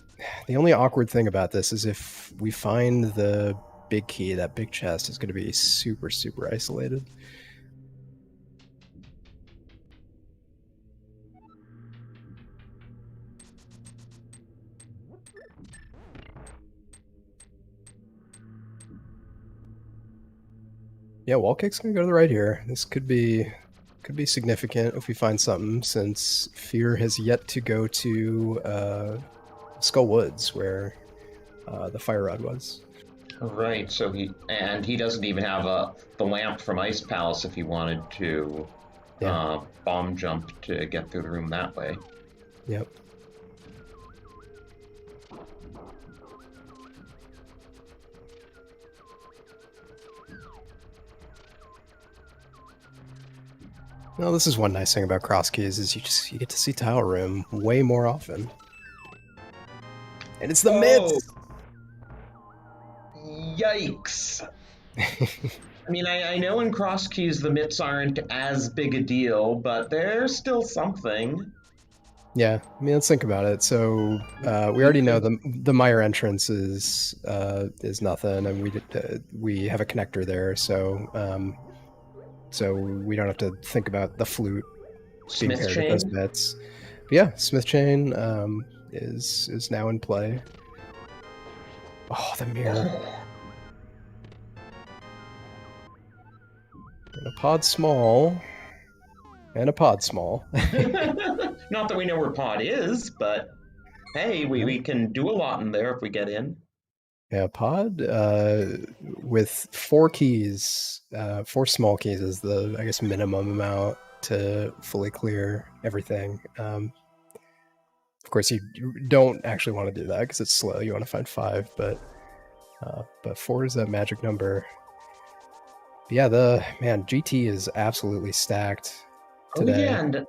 awkward thing about this is if we find the big key, that big chest is going to be super, super isolated. Yeah, WallKick's going to go to the right here. This could be significant if we find something, since Fear has yet to go to Skull Woods, where the fire rod was. Right, so he doesn't even have the lamp from Ice Palace if he wanted to bomb jump to get through the room that way. Yep. Well, this is one nice thing about Crosskeys is you get to see Tile Room way more often. And it's the mitts! Yikes! I mean, I know in Crosskeys the mitts aren't as big a deal, but they're still something. Yeah, I mean, let's think about it. So we already know the Meyer entrance is nothing, and we have a connector there, so we don't have to think about the flute being paired with those bits. But yeah, Smith Chain is now in play. Oh, the mirror. And a pod small. And a pod small. Not that we know where pod is, but hey, we can do a lot in there if we get in. Yeah, pod with 4 keys 4 small keys is the, I guess, minimum amount to fully clear everything. Of course, you don't actually want to do that because it's slow. You want to find 5, but 4 is that magic number. But yeah, GT is absolutely stacked today. Oh yeah, and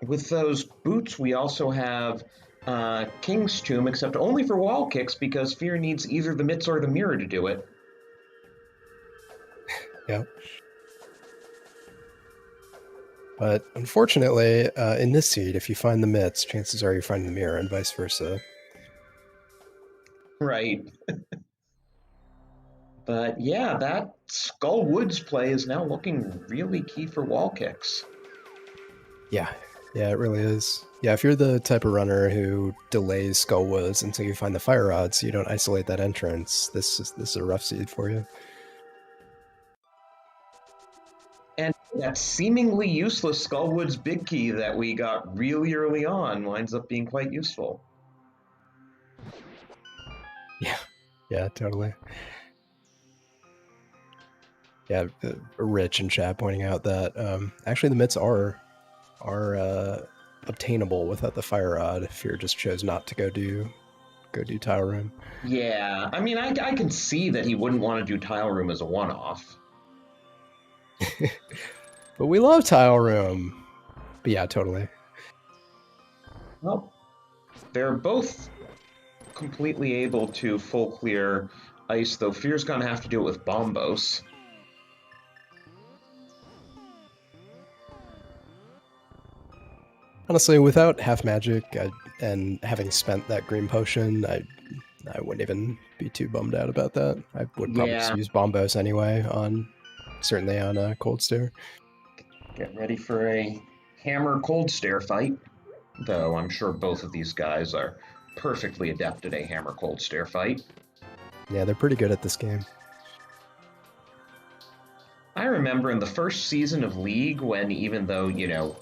with those boots, we also have King's Tomb, except only for WallKicks because Fear needs either the mitts or the mirror to do it. Yeah. But unfortunately, in this seed, if you find the mitts, chances are you find the mirror, and vice versa. Right. But yeah, that Skull Woods play is now looking really key for WallKicks. Yeah, it really is. Yeah, if you're the type of runner who delays Skull Woods until you find the fire rod so you don't isolate that entrance, this is a rough seed for you. And that seemingly useless Skull Woods big key that we got really early on winds up being quite useful. Yeah, totally. Yeah, Rich in chat pointing out that actually the mitts are obtainable without the fire rod if you just chose not to go do tile room. Yeah, I mean, I can see that he wouldn't want to do tile room as a one-off. But we love tile room. But yeah, totally. Well, they're both completely able to full clear ice, though Fear's gonna have to do it with Bombos. Honestly, without half magic and having spent that green potion, I wouldn't even be too bummed out about that. I would probably just use Bombos anyway certainly on a Cold Stare. Get ready for a hammer Cold Stare fight, though I'm sure both of these guys are perfectly adept at a hammer Cold Stare fight. Yeah, they're pretty good at this game. I remember in the first season of League when, even though,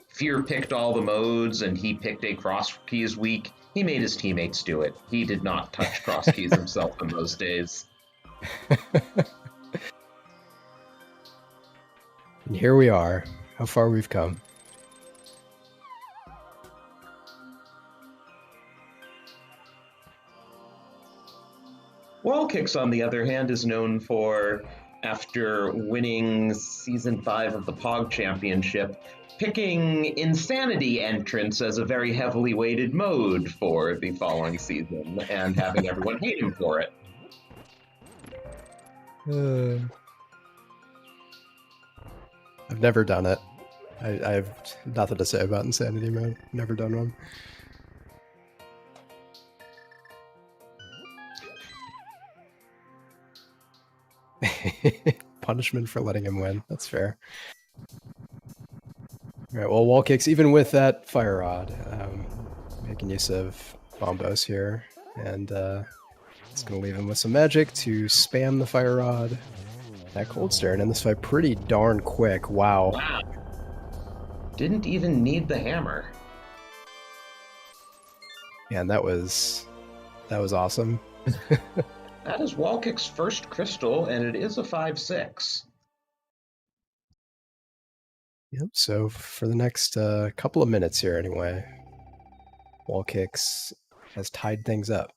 Fear picked all the modes and he picked a Crosskeys week, he made his teammates do it. He did not touch Crosskeys himself in those days. And here we are. How far we've come. WallKicks, on the other hand, is known for, after winning Season 5 of the POG Championship, picking Insanity Entrance as a very heavily weighted mode for the following season, and having everyone hate him for it. I've never done it. I have nothing to say about Insanity mode. Never done one. Punishment for letting him win. That's fair. All right, well, WallKicks, even with that fire rod, making use of Bombos here, and it's going to leave him with some magic to spam the fire rod. That Cold Stare and end this fight pretty darn quick. Wow. Wow. Didn't even need the hammer. Yeah, and that was awesome. That is WallKick's first crystal, and it is a 5/6. Yep, so for the next couple of minutes here anyway, WallKicks has tied things up.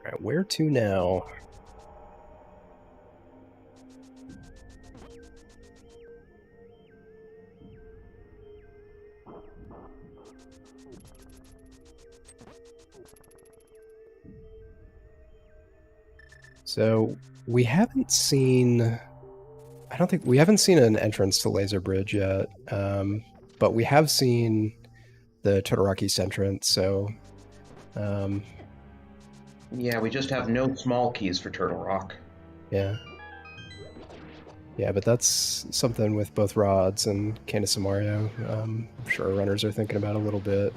All right, where to now? So we haven't seen, I don't think, we haven't seen an entrance to Laser Bridge yet, but we have seen the Todoroki's entrance, so... Yeah, we just have no small keys for Turtle Rock. Yeah. Yeah, but that's something with both rods and Candace and Mario. I'm sure runners are thinking about a little bit.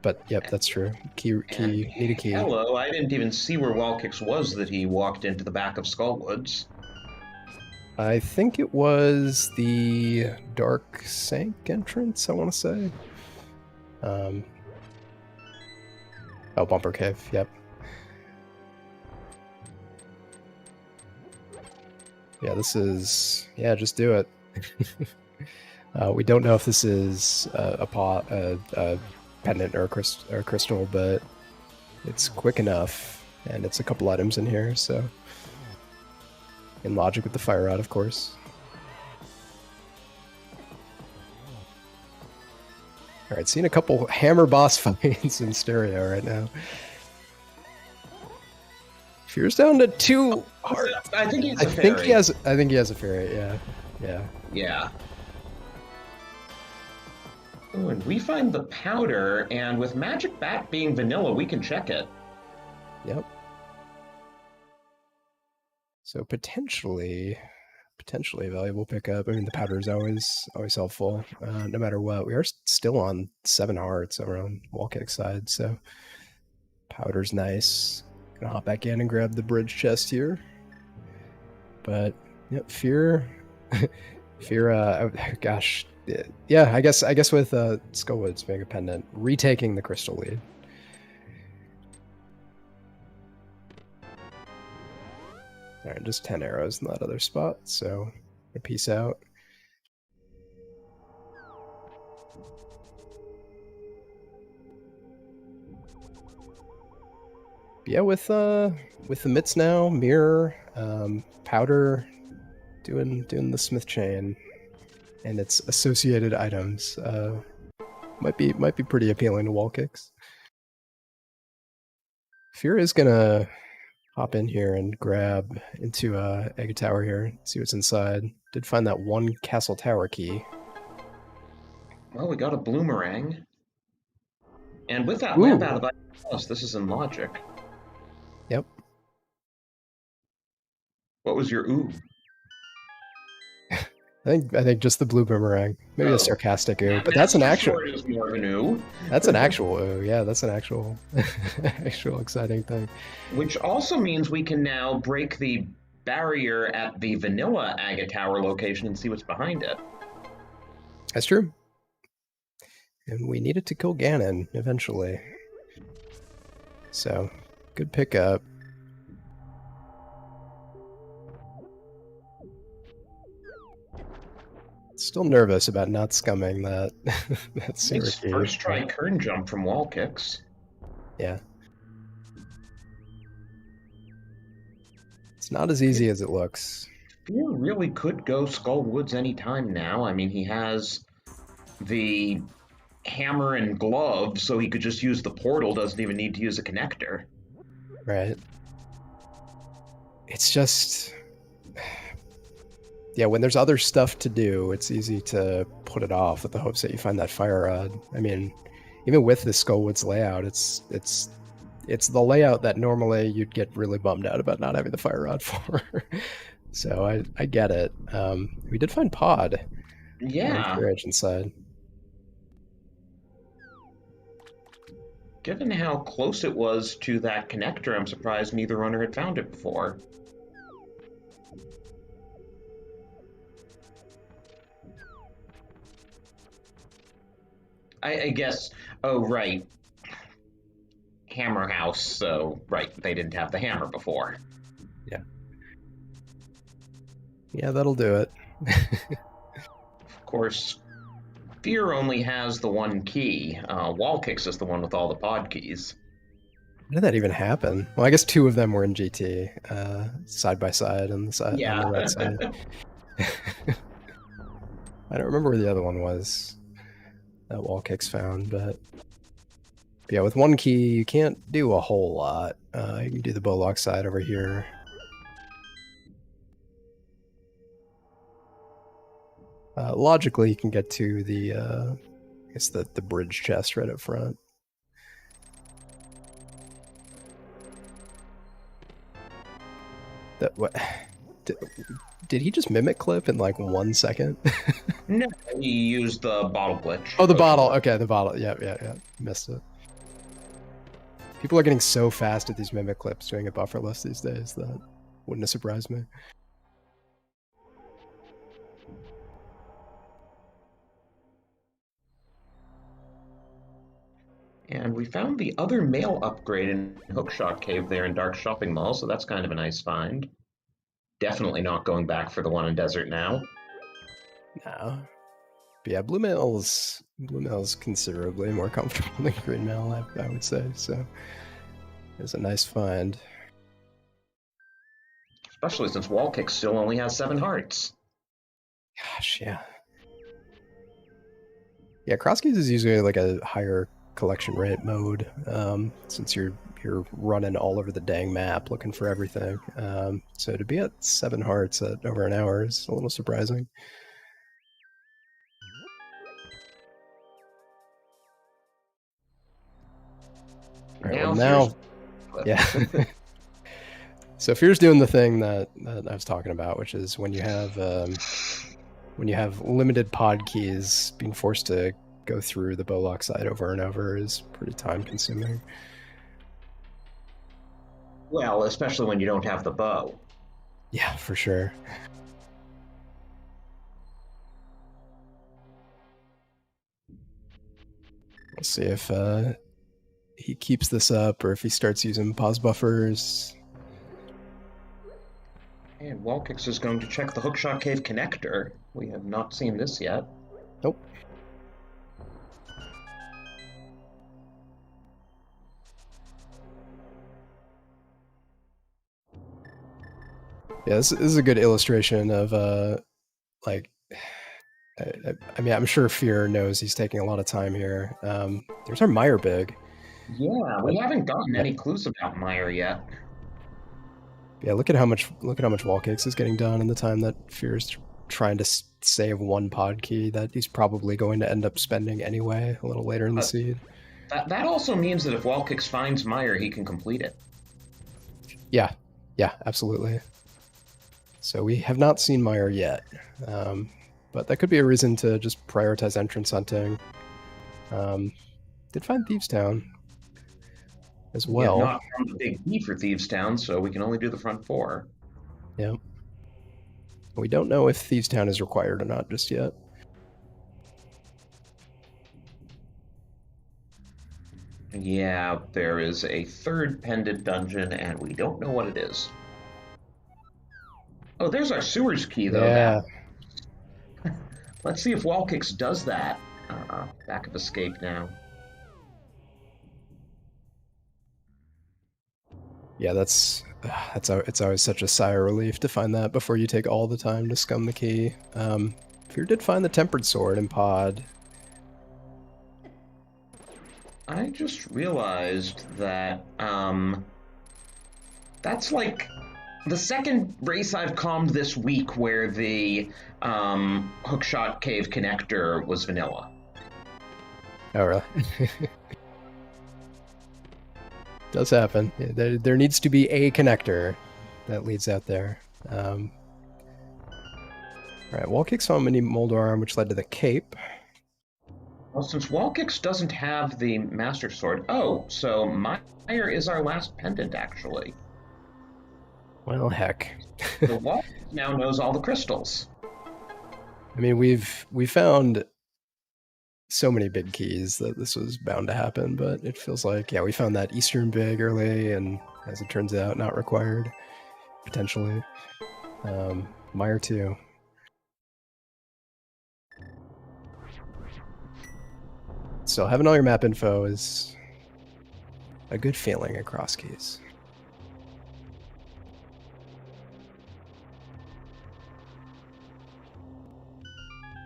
But yep, that's true. Need a key. Hello, I didn't even see where WallKicks was that he walked into the back of Skullwoods. I think it was the Dark Sank entrance, I want to say. Oh, Bumper Cave, yep. Yeah, this is... Yeah, just do it. We don't know if this is a pendant or a crystal, but it's quick enough, and it's a couple items in here, so... In logic with the fire rod, of course. Alright, seeing a couple hammer boss fights in stereo right now. Fear's down to 2 hearts. I think he's a fairy. I think he has a fairy, yeah. Yeah. Oh, and we find the powder, and with Magic Bat being vanilla, we can check it. Yep. So potentially a valuable pickup. I mean, the powder is always helpful, no matter what. We are still on 7 hearts over on WallKicks side, so powder's nice. Gonna hop back in and grab the bridge chest here. But yep, fear. Oh, gosh, yeah. I guess with Skullwoods being a pendant, retaking the crystal lead. All right, just 10 arrows in that other spot, so peace out. Yeah, with the mitts now, mirror, powder, doing the smith chain, and its associated items, might be pretty appealing to WallKicks. Fear is gonna hop in here and grab into Egg Tower here, see what's inside. Did find that 1 Castle Tower key. Well, we got a bloomerang. And with that lamp out of the house, this is in logic. Yep. What was your ooh? I think just the blue boomerang. Maybe a sarcastic ooh, but that's an actual. Is more of an ooh. That's an actual ooh. Yeah, that's an actual, actual exciting thing. Which also means we can now break the barrier at the vanilla Agate Tower location and see what's behind it. That's true. And we needed to kill Ganon eventually. So, good pickup. Still nervous about not scumming that. That It's first try Kern jump from WallKicks. Yeah. It's not as easy as it looks. Fear really could go Skullwoods anytime now. I mean, he has the hammer and glove, so he could just use the portal, doesn't even need to use a connector. Right. It's just... Yeah, when there's other stuff to do, it's easy to put it off with the hopes that you find that fire rod. I mean, even with the Skullwoods layout, it's the layout that normally you'd get really bummed out about not having the fire rod for. So I get it. We did find Pod. Yeah. Fearagent side. Given how close it was to that connector, I'm surprised neither runner had found it before. I guess, oh, right. Hammer house, so, right, they didn't have the hammer before. Yeah. Yeah, that'll do it. Of course, Fear only has the 1 key. WallKicks is the one with all the pod keys. How did that even happen? Well, I guess 2 of them were in GT, side by side on the right side. I don't remember where the other one was that WallKicks found, but yeah, with 1 key, you can't do a whole lot. You can do the Bowlock side over here. Logically, you can get to the, I guess the bridge chest right up front. What? Did he just mimic clip in like 1 second? No, he used the bottle glitch. Oh, the bottle. Okay, the bottle. Yeah. Missed it. People are getting so fast at these mimic clips doing it bufferless these days that wouldn't have surprised me. And we found the other mail upgrade in Hookshot Cave there in Dark Shopping Mall, so that's kind of a nice find. Definitely not going back for the one in Desert now. No. But yeah, blue mail is considerably more comfortable than green mail, I would say. So it's a nice find. Especially since WallKicks still only has 7 hearts. Gosh, yeah. Yeah, Crosskeys is usually like a higher collection rate mode, since you're running all over the dang map looking for everything. So to be at 7 hearts at over an hour is a little surprising. All right, well now, yeah. So Fear's doing the thing that I was talking about, which is when you have limited pod keys, being forced to go through the bowlock side over and over is pretty time consuming. Well, especially when you don't have the bow. Yeah, for sure. We'll see if he keeps this up or if he starts using pause buffers. And WallKicks is going to check the Hookshot Cave connector. We have not seen this yet. Nope. Yeah, this is a good illustration of like, I mean, I'm sure Fear knows he's taking a lot of time here. There's our Meyer big. Yeah, we haven't gotten any clues about Meyer yet. Yeah, look at how much WallKicks is getting done in the time that Fear's trying to save 1 pod key that he's probably going to end up spending anyway a little later in the seed. That also means that if WallKicks finds Meyer, he can complete it. Yeah, absolutely. So we have not seen Meyer yet, but that could be a reason to just prioritize entrance hunting. Did find Thieves Town as well. Yeah, not from the big key for Thieves Town, so we can only do the front 4. Yeah. We don't know if Thieves Town is required or not just yet. Yeah, there is a 3rd pendant dungeon, and we don't know what it is. Oh, there's our sewers key, though. Yeah. Let's see if WallKicks does that. Back of escape now. Yeah, it's always such a sigh of relief to find that before you take all the time to scum the key. Fear did find the tempered sword in pod. I just realized that that's like the second race I've calmed this week where the Hookshot Cave connector was vanilla. Oh, really? Does happen. There needs to be a connector that leads out there. All right, WallKicks found mini Moldor arm, which led to the cape. Well, since WallKicks doesn't have the Master Sword, so Meyer is our last pendant, actually. Well, heck. So WallKicks now knows all the crystals. I mean, we found so many big keys that this was bound to happen, but it feels like, yeah, we found that Eastern big early, and as it turns out, not required, potentially. Meyer too. So having all your map info is a good feeling at Crosskeys.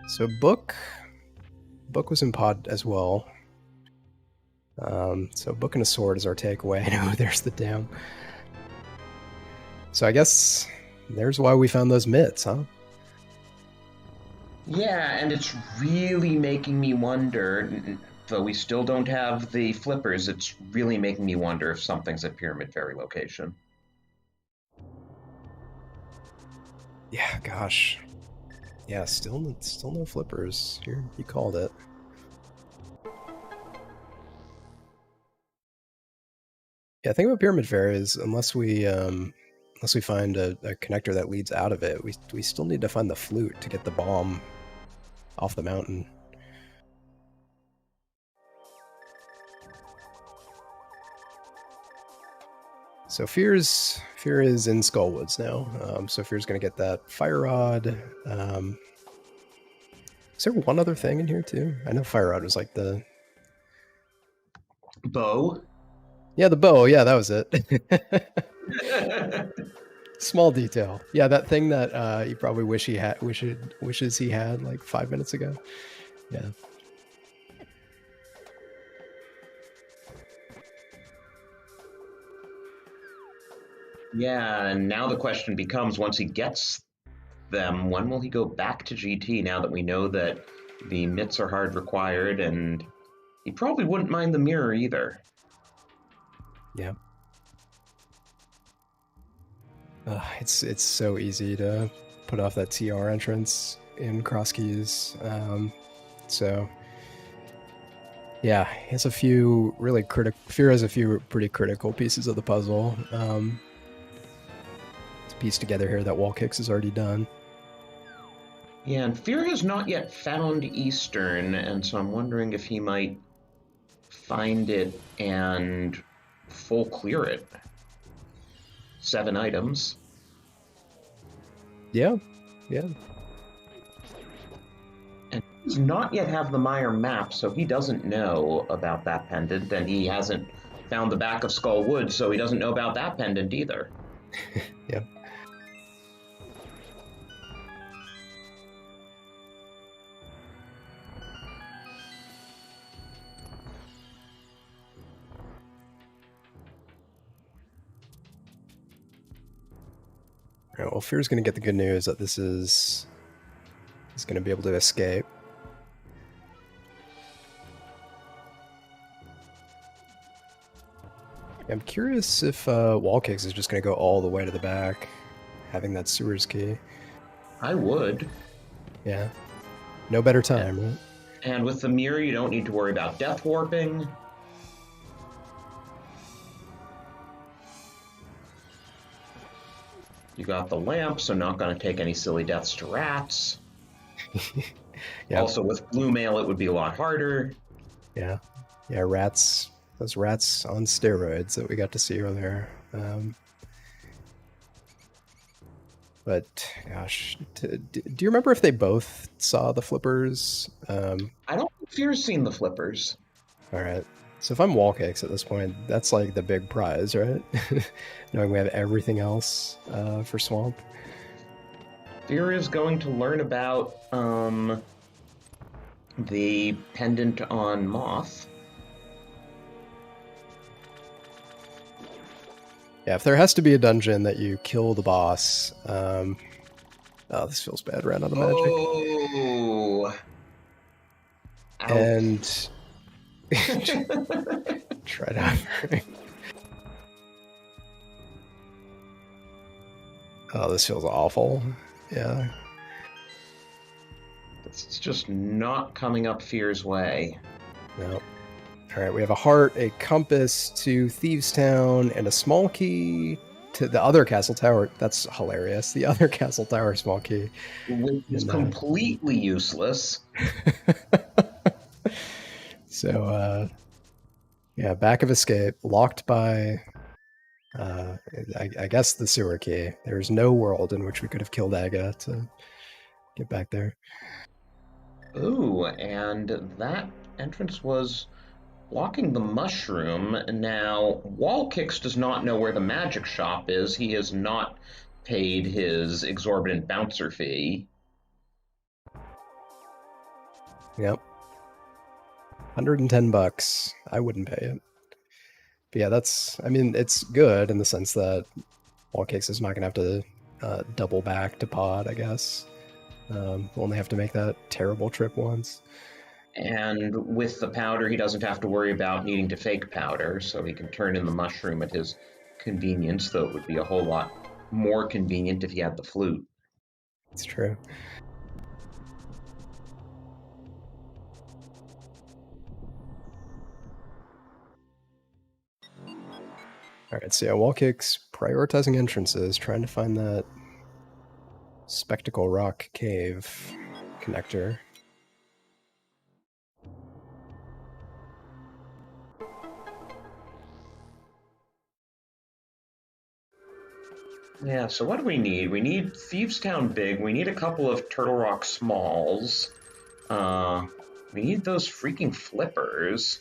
So Book was in pod as well. So Book and a sword is our takeaway. Oh, there's the dam. So I guess there's why we found those myths, huh? Yeah, and it's really making me wonder, though we still don't have the flippers, it's really making me wonder if something's at Pyramid Ferry location. Yeah, gosh. Yeah, still no flippers. You called it. Yeah, I think about Pyramid Fair is unless we find a connector that leads out of it, we still need to find the flute to get the bomb off the mountain. So Fear is in Skullwoods now. So Fear's gonna get that fire rod. Is there one other thing in here too? I know fire rod was like the Bow. the bow. Yeah, that was it. Small detail. Yeah, that thing that you probably wishes he had like 5 minutes ago. Yeah. Yeah, and now the question becomes, once he gets them, when will he go back to GT now that we know that the mitts are hard required, and he probably wouldn't mind the mirror either. Yeah. It's so easy to put off that TR entrance in Crosskeys. So yeah, he has a few really Fear has a few pretty critical pieces of the puzzle to piece together here that WallKicks has already done. Yeah, and Fear has not yet found Eastern, and so I'm wondering if he might find it and full clear it. 7 items. Yeah. And he does not yet have the Meyer map, so he doesn't know about that pendant, and he hasn't found the back of Skull Wood, so he doesn't know about that pendant either. Yeah. All right, well, Fear's going to get the good news that he's going to be able to escape. I'm curious if WallKicks is just going to go all the way to the back, having that sewers key. I would. Yeah. No better time, right? And with the mirror, you don't need to worry about death warping. You got the lamp, so not going to take any silly deaths to rats. Yeah. Also, with blue mail, it would be a lot harder. Yeah. Yeah, rats. Those rats on steroids that we got to see earlier. But, gosh, do you remember if they both saw the flippers? I don't think Fear's seen the flippers. All right. So if I'm WallKicks at this point, that's like the big prize, right? Knowing we have everything else for Swamp. Fear is going to learn about the pendant on Moth. Yeah, if there has to be a dungeon that you kill the boss... oh, this feels bad. Ran out of magic. Oh! And... Try to... Oh, this feels awful. Yeah. It's just not coming up Fear's way. No. Alright, we have a heart, a compass to Thieves Town, and a small key to the other castle tower. That's hilarious. The other castle tower small key. Which is completely useless. So, yeah, back of escape, locked by, I guess, the sewer key. There's no world in which we could have killed Aga to get back there. Ooh, and that entrance was blocking the mushroom. Now, WallKicks does not know where the magic shop is. He has not paid his exorbitant bouncer fee. Yep. $110. I wouldn't pay it. But yeah, I mean, it's good in the sense that WallKicks is not going to have to double back to pod, I guess. We'll only have to make that terrible trip once. And with the powder, he doesn't have to worry about needing to fake powder, so he can turn in the mushroom at his convenience, though it would be a whole lot more convenient if he had the flute. It's true. All right, so yeah, WallKicks prioritizing entrances, trying to find that Spectacle Rock Cave connector. Yeah, so what do we need? We need Thieves Town Big. We need a couple of Turtle Rock Smalls. We need those freaking flippers.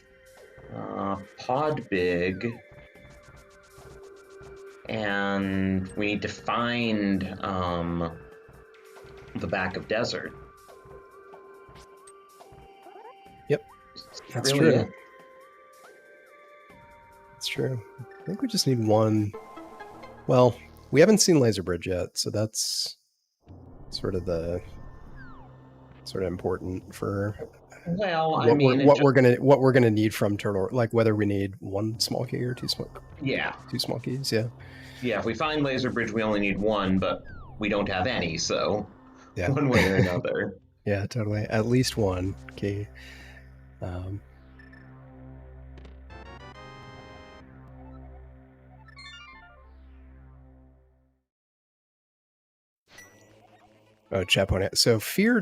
Pod Big. And we need to find the back of Desert. Yep, that's really true. it? That's true. I think we just need one. Well, we haven't seen Laser Bridge yet, so that's sort of important for Well, I what mean, we're gonna need from Turtle, like whether we need one small key or two small keys. Yeah. Yeah, if we find Laser Bridge, we only need one, but we don't have any, so Yeah. one way or another. Yeah, totally. At least one key. Oh, chat point. So Fear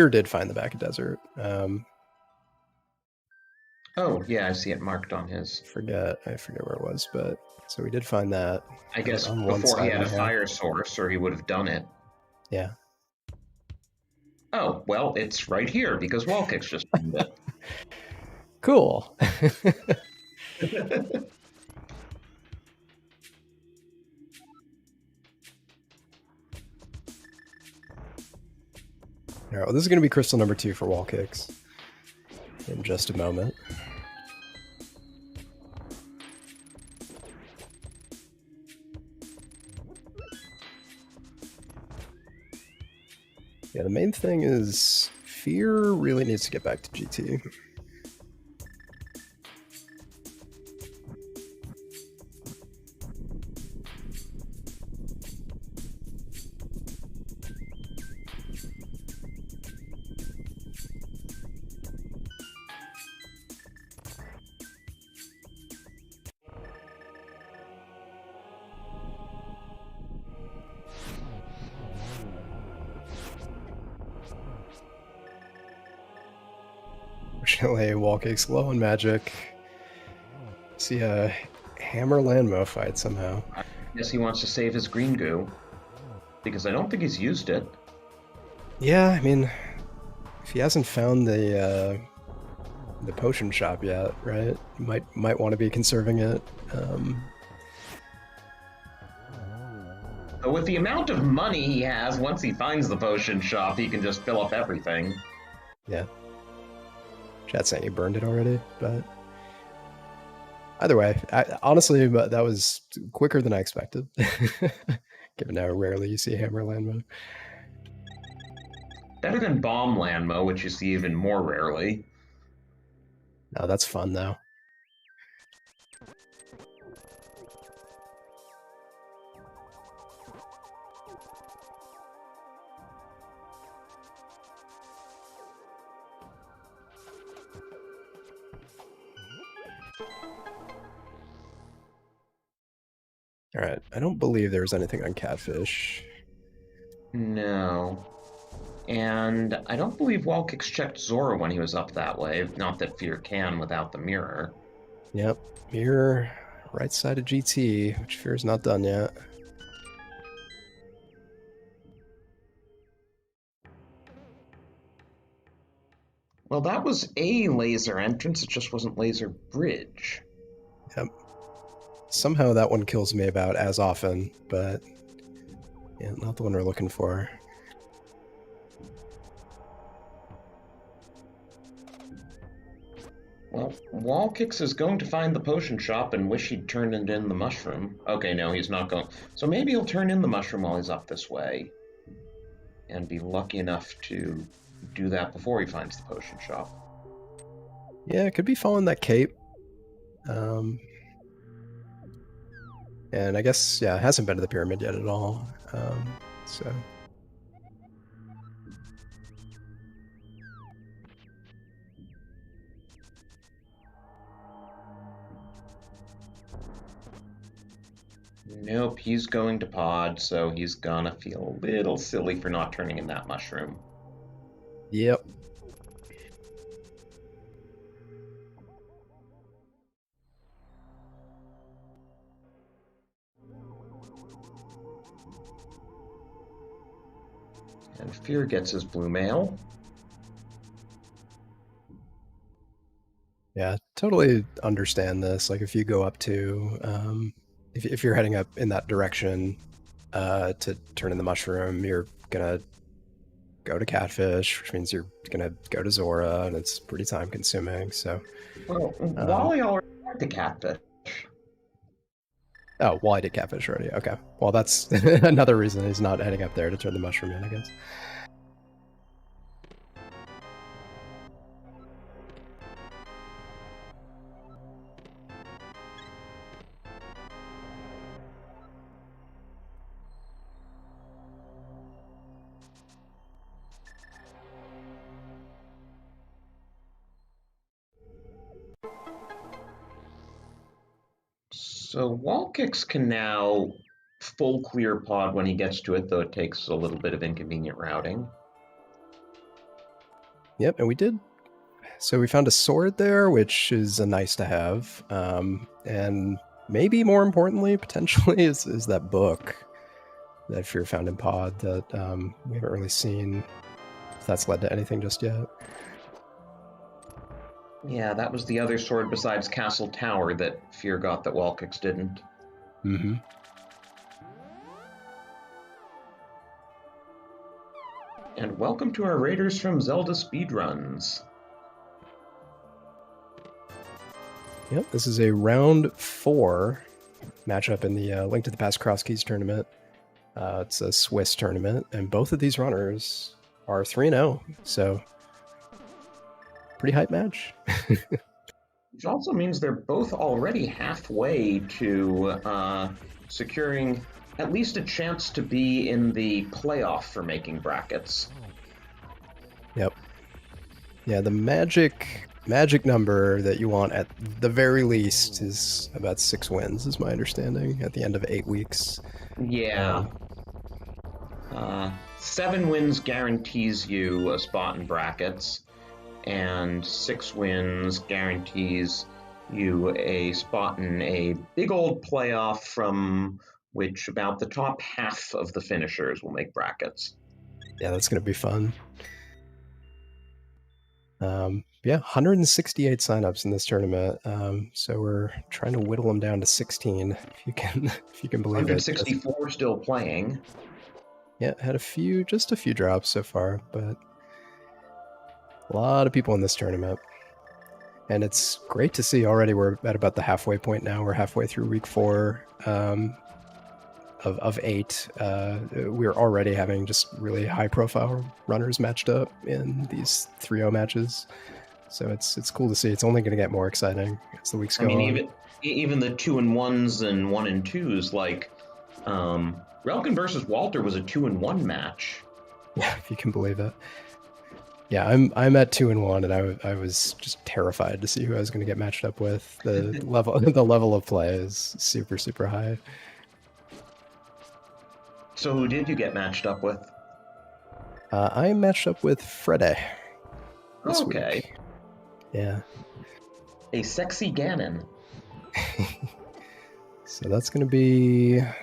did find the back of Desert. Oh, yeah, I see it marked on his. I forget where it was, but so we did find that. I guess on one before he side had a here. fire source, or he would have done it. Yeah. Oh, well, it's right here because WallKicks just found it. Cool. All right, well, this is going to be crystal number 2 for WallKicks in just a moment. Yeah, the main thing is Fear really needs to get back to GT. Unfortunately, WallKicks low on magic. See a Hammer Landmo fight somehow. I guess he wants to save his green goo, because I don't think he's used it. Yeah, I mean, if he hasn't found the potion shop yet, right? Might want to be conserving it. But with the amount of money he has, once he finds the potion shop, he can just fill up everything. Yeah. Chat's saying he burned it already, but either way, honestly, that was quicker than I expected. Given how rarely you see Hammer Landmo. Better than Bomb Landmo, which you see even more rarely. No, that's fun though. All right, I don't believe there's anything on Catfish. No. And I don't believe WallKicks checked Zora when he was up that way. Not that Fear can without the mirror. Yep, mirror, right side of GT, which Fear's not done yet. Well, that was a laser entrance, it just wasn't Laser Bridge. Yep. Somehow that one kills me about as often, but yeah, not the one we're looking for. Well, WallKicks is going to find the potion shop and wish he'd turned in the mushroom. Okay, no, he's not going. So maybe he'll turn in the mushroom while he's up this way. And be lucky enough to do that before he finds the potion shop. Yeah, it could be following that cape. And I guess, yeah, it hasn't been to the pyramid yet at all. So Nope, he's going to pod, so he's gonna feel a little silly for not turning in that mushroom. Yep. And Fear gets his blue mail. Yeah, totally understand this. Like if you go up to, if you're heading up in that direction to turn in the mushroom, you're gonna go to Catfish, which means you're gonna go to Zora, and it's pretty time consuming. So, Well, Wally already had the catfish. oh, well, I did Catfish already. Okay, well, that's another reason he's not heading up there to turn the mushroom in, I guess. So WallKicks can now full clear pod when he gets to it, though it takes a little bit of inconvenient routing. Yep, and we did. So we found a sword there, which is a nice to have, and maybe more importantly, potentially, is that book that Fear found in Pod that we haven't really seen if that's led to anything just yet. Yeah, that was the other sword besides Castle Tower that Fear got that WallKicks didn't. Mm-hmm. And welcome to our raiders from ZeldaSpeedRuns. Yep, this is a round 4 matchup in the Link to the Past Crosskeys tournament. It's a Swiss tournament, and both of these runners are 3-0, so pretty hype match. Which also means they're both already halfway to securing at least a chance to be in the playoff for making brackets. Yep. Yeah, the magic number that you want at the very least is about 6 wins, is my understanding, at the end of 8 weeks. Yeah. 7 wins guarantees you a spot in brackets, and 6 wins guarantees you a spot in a big old playoff from which about the top half of the finishers will make brackets. Yeah, that's going to be fun. Yeah, 168 signups in this tournament. So we're trying to whittle them down to 16, if you can believe 164 it. Still playing. Yeah, had just a few drops so far, but a lot of people in this tournament. And it's great to see already we're at about the halfway point now. We're halfway through week 4 of 8. We're already having just really high-profile runners matched up in these 3-0 matches. So it's cool to see. It's only going to get more exciting as the weeks go on. Even the 2-1s and 1-2s, like Relkin versus Walter was a 2-1 match. Yeah, if you can believe it. Yeah, I'm at 2-1, and I was just terrified to see who I was going to get matched up with. The level of play is super, super high. So who did you get matched up with? I matched up with Freddy. Okay. Week. Yeah. A sexy Ganon. So that's going to be, I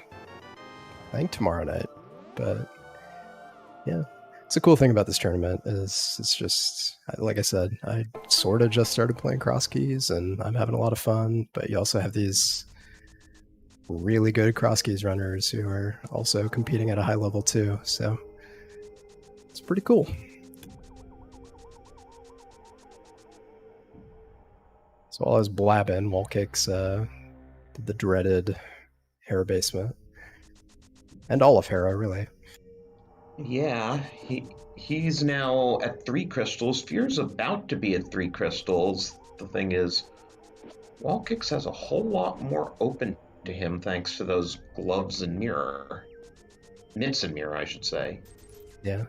think, tomorrow night. But yeah, it's a cool thing about this tournament is it's just, like I said, I sort of just started playing Crosskeys, and I'm having a lot of fun. But you also have these really good Crosskeys runners who are also competing at a high level too. So it's pretty cool. So while I was blabbing, WallKicks did the dreaded Hera basement. And all of Hera, really. Yeah, he's now at 3 crystals. Fear's about to be at 3 crystals. The thing is, WallKicks has a whole lot more open to him thanks to those gloves and mirror. Mitts and mirror, I should say. Yeah.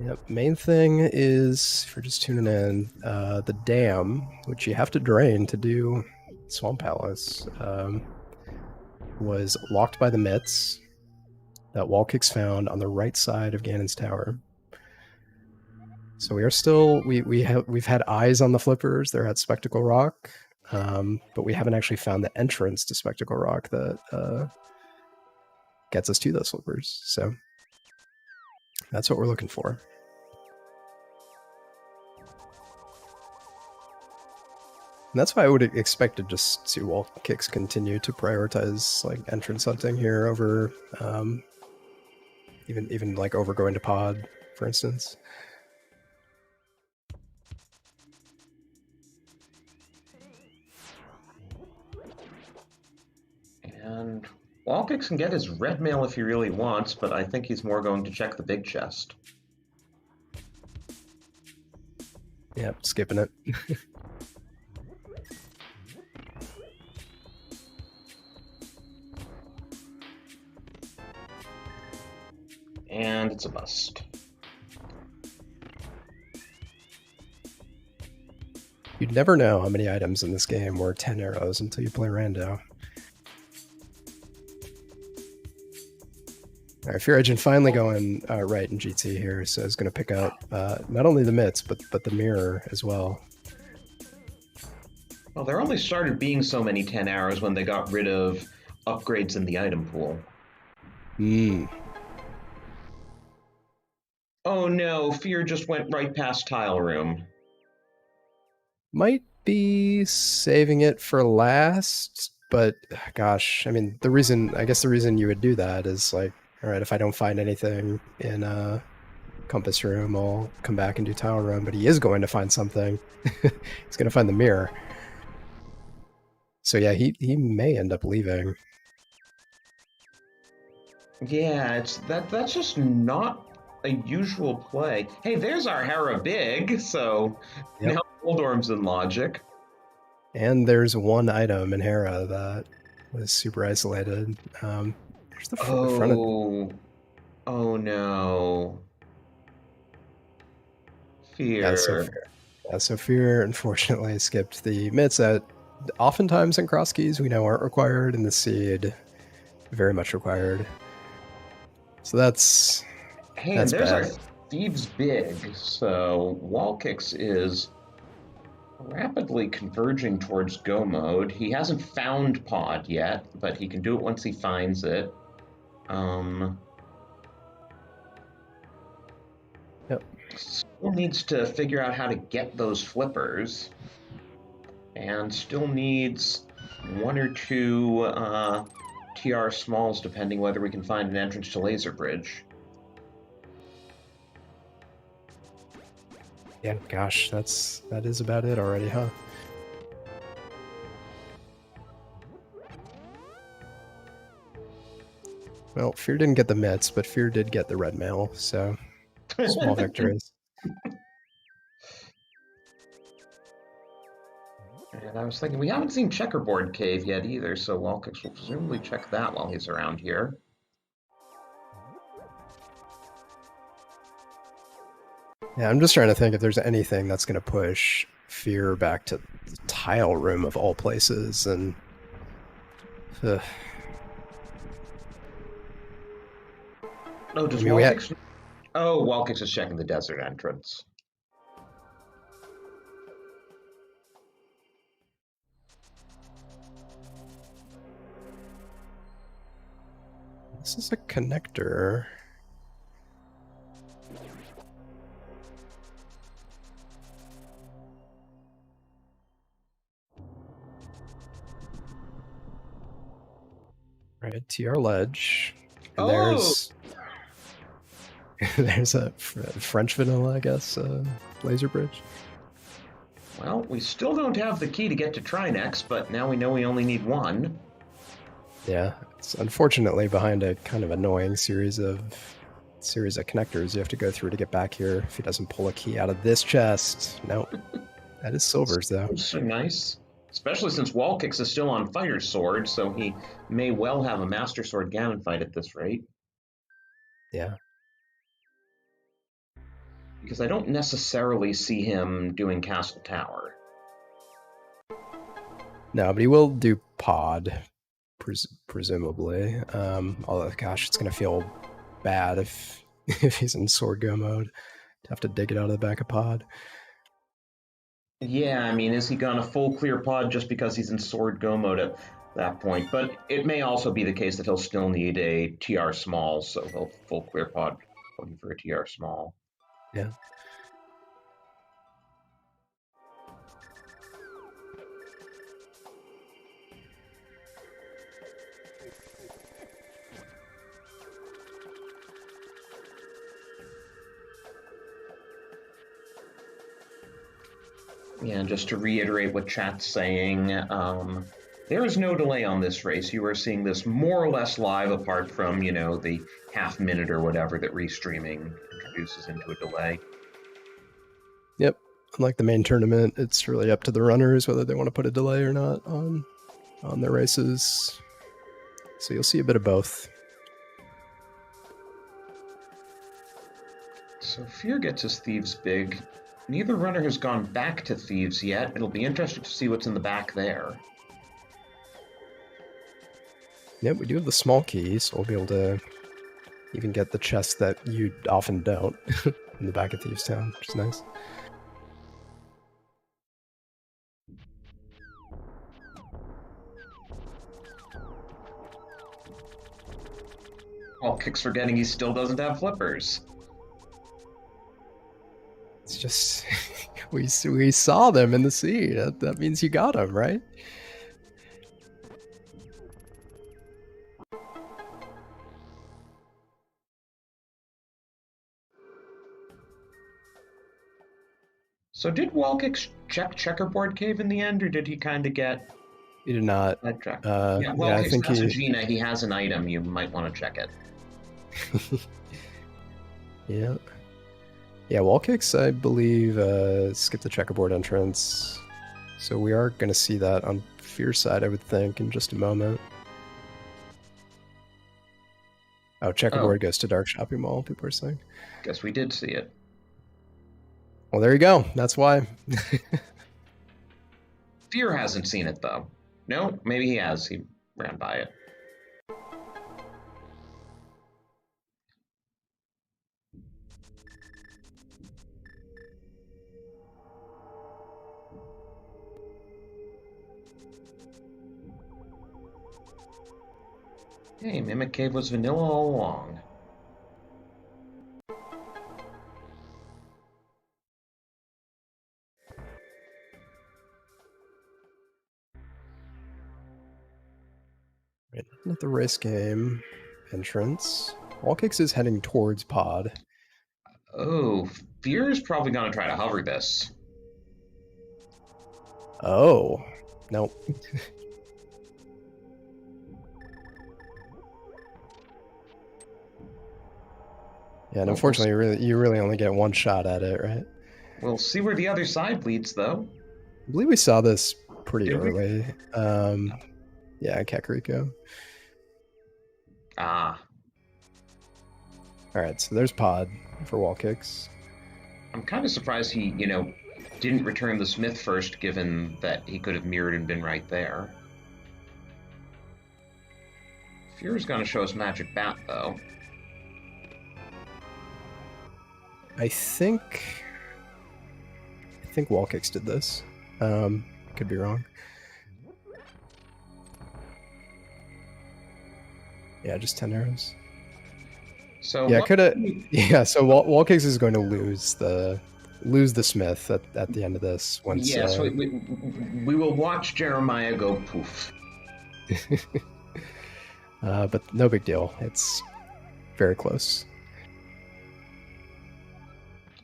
Yep. Main thing is, if you're just tuning in, the dam, which you have to drain to do Swamp Palace, was locked by the mitts that WallKicks found on the right side of Ganon's tower. So we are still we've had eyes on the flippers. They're at Spectacle Rock, but we haven't actually found the entrance to Spectacle Rock that gets us to those flippers. So that's what we're looking for. And that's why I would expect to just see WallKicks continue to prioritize like entrance hunting here over even like over going to pod, for instance. And WallKicks can get his red mail if he really wants, but I think he's more going to check the big chest. Yep, skipping it. And it's a bust. You'd never know how many items in this game were 10 arrows until you play Rando. All right, fearagent finally going right in GT here, so it's going to pick up not only the mitts, but the mirror as well. Well, there only started being so many 10 arrows when they got rid of upgrades in the item pool. Oh no, Fear just went right past Tile Room. Might be saving it for last, but gosh, I mean, I guess the reason you would do that is like, all right, if I don't find anything in Compass Room, I'll come back and do Tile Room, but he is going to find something. He's going to find the mirror. So yeah, he may end up leaving. Yeah, that's just not a usual play. Hey, there's our Hera Big, so Yep. now Goldorm's in logic. And there's one item in Hera that was super isolated. There's the front of... Oh no. Fear. So Fear unfortunately skipped the mitts that oftentimes in Crosskeys we know aren't required, and the seed very much required. So that's... Hey, that's and there's bad. our Thieves Big, so WallKicks is rapidly converging towards go mode. He hasn't found pod yet, but he can do it once he finds it. Yep. Still needs to figure out how to get those flippers, and still needs one or two TR smalls, depending whether we can find an entrance to Laser Bridge. Yeah, gosh, that is about it already, huh? Well, Fear didn't get the mitts, but Fear did get the red mail, so small victories. And I was thinking, we haven't seen Checkerboard Cave yet either, so WallKicks will presumably check that while he's around here. Yeah, I'm just trying to think if there's anything that's going to push Fear back to the Tile Room of all places, and... Oh, does WallKicks... Oh, WallKicks is checking the desert entrance. This is a connector. Right, TR ledge. And there's a French vanilla, I guess, laser bridge. Well, we still don't have the key to get to Trinex, but now we know we only need one. Yeah, it's unfortunately behind a kind of annoying series of connectors you have to go through to get back here if he doesn't pull a key out of this chest. Nope. That is Silver's, though. So nice. Especially since WallKicks is still on Fighter's Sword, so he may well have a Master Sword Ganon fight at this rate. Yeah. Because I don't necessarily see him doing Castle Tower. No, but he will do pod, presumably. Although, gosh, it's going to feel bad if he's in sword go mode. To have to dig it out of the back of pod. Yeah, I mean, is he gonna full clear pod just because he's in sword go mode at that point? But it may also be the case that he'll still need a TR small, so he'll full clear pod looking for a TR small. Yeah. Yeah, just to reiterate what chat's saying, there is no delay on this race. You are seeing this more or less live, apart from, you know, the half minute or whatever that restreaming introduces into a delay. Yep. Unlike the main tournament, it's really up to the runners whether they want to put a delay or not on their races. So you'll see a bit of both. So Fear gets his Thieves big. Neither runner has gone back to Thieves yet. It'll be interesting to see what's in the back there. Yep, we do have the small key, so we'll be able to even get the chest that you often don't in the back of Thieves Town, which is nice. WallKicks forgetting he still doesn't have flippers. It's just we saw them in the sea. That means you got them, right? So did WallKicks check Checkerboard Cave in the end, or did he kind of get He did not. sidetracked? Yeah, Well, I think Gina, he has an item. You might want to check it. Yeah. Yeah, WallKicks, I believe, skip the checkerboard entrance. So we are going to see that on Fear's side, I would think, in just a moment. Oh, checkerboard goes to Dark Shopping Mall, people are saying. Guess we did see it. Well, there you go. That's why. Fear hasn't seen it, though. No, maybe he has. He ran by it. Hey, Mimic Cave was vanilla all along. Right, not the race game entrance. WallKicks is heading towards pod. Oh, Fear is probably going to try to hover this. Oh, no. Yeah, and unfortunately, you really only get one shot at it, right? We'll see where the other side leads, though. I believe we saw this pretty Did we? early. Yeah, Kakariko. Ah, All right, so there's pod for WallKicks. I'm kind of surprised he, didn't return the Smith first, given that he could have mirrored and been right there. Fear's going to show us Magic Bat, though. I think WallKicks did this. Could be wrong. Yeah, just 10 arrows. So Yeah, could have. Yeah, so WallKicks is going to lose the Smith at the end of this. Once. Yes, we will watch Jeremiah go poof. But no big deal. It's very close.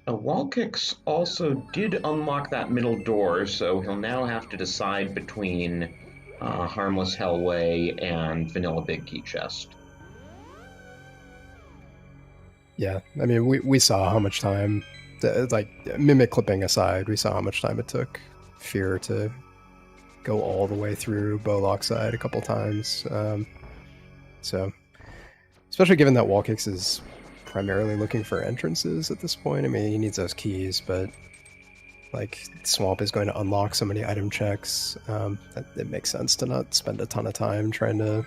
WallKicks also did unlock that middle door, so he'll now have to decide between Harmless Hellway and Vanilla Big Key Chest. Yeah, I mean, we saw how much time, like, Mimic clipping aside, we saw how much time it took Fear to go all the way through Bowlock side a couple times. So, especially given that WallKicks is primarily looking for entrances at this point. I mean, he needs those keys, but like Swamp is going to unlock so many item checks. It makes sense to not spend a ton of time trying to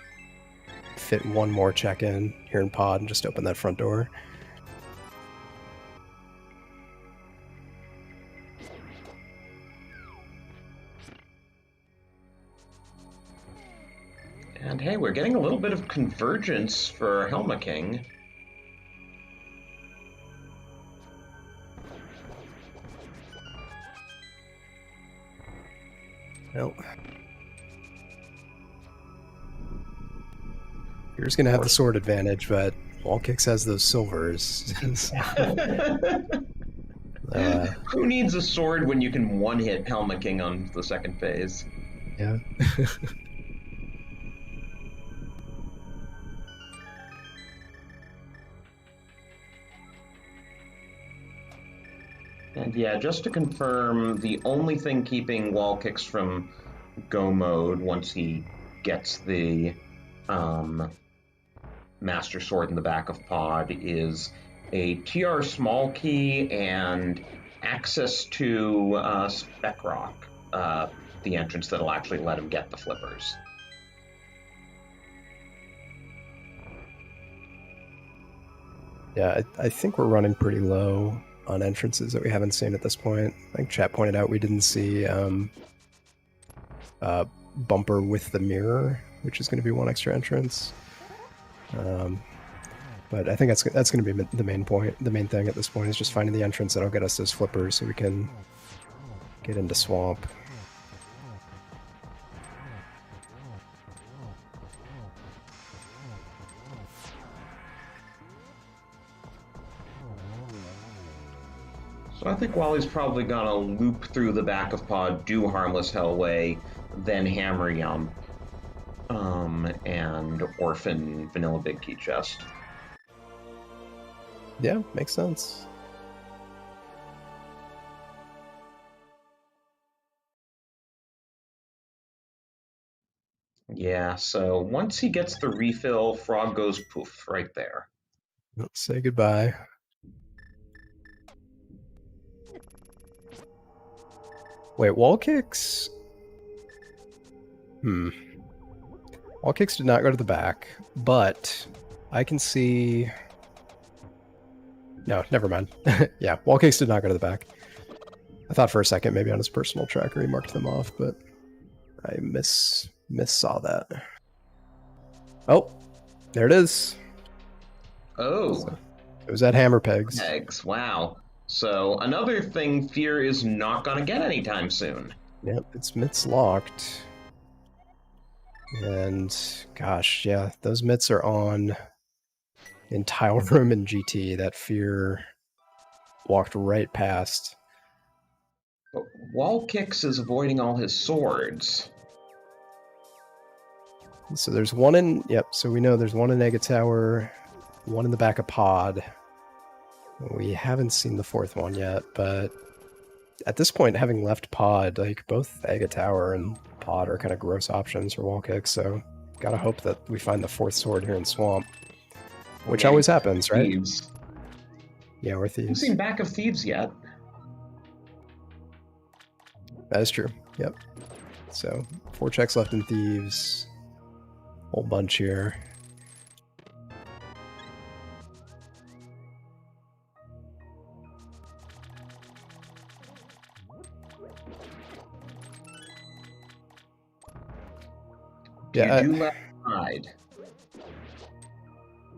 fit one more check in here in Pod and just open that front door. And hey, we're getting a little bit of convergence for Helma King. Well, Fear's gonna have the sword advantage, but WallKicks has those silvers. Who needs a sword when you can one-hit Helma King on the second phase? Yeah. And yeah, just to confirm, the only thing keeping WallKicks from go mode once he gets the Master Sword in the back of Pod is a TR small key and access to Spec Rock, the entrance that'll actually let him get the flippers. Yeah, I think we're running pretty low on entrances that we haven't seen at this point. I think chat pointed out we didn't see Bumper with the mirror, which is going to be one extra entrance. But I think that's going to be the main point. The main thing at this point is just finding the entrance that'll get us those flippers so we can get into Swamp. So I think Wally's probably gonna loop through the back of Pod, do Harmless Hellway, then Hammer Yum, and Orphan Vanilla Big Key Chest. Yeah, makes sense. Yeah, so once he gets the refill, Frog goes poof right there. Let's say goodbye. Wait, WallKicks? WallKicks did not go to the back, but I can see... No, never mind. Yeah, WallKicks did not go to the back. I thought for a second maybe on his personal tracker he marked them off, but I saw that. Oh, there it is. Oh. So it was at Hammer Pegs. Pegs, wow. So another thing Fear is not going to get anytime soon. Yep, its mitts locked. And gosh, yeah, those mitts are on in Tile Room and GT. That Fear walked right past. But WallKicks is avoiding all his swords. So there's one in, yep, so we know there's one in Egg Tower, one in the back of Pod. We haven't seen the fourth one yet, but at this point, having left Pod, like both Egg Tower and Pod are kind of gross options for WallKicks, so gotta hope that we find the fourth sword here in Swamp, which always happens, right? Thieves. Yeah, we're I haven't Thieves. seen Back of Thieves yet. That is true, yep. So, 4 checks left in Thieves. Whole bunch here. Yeah, you left side.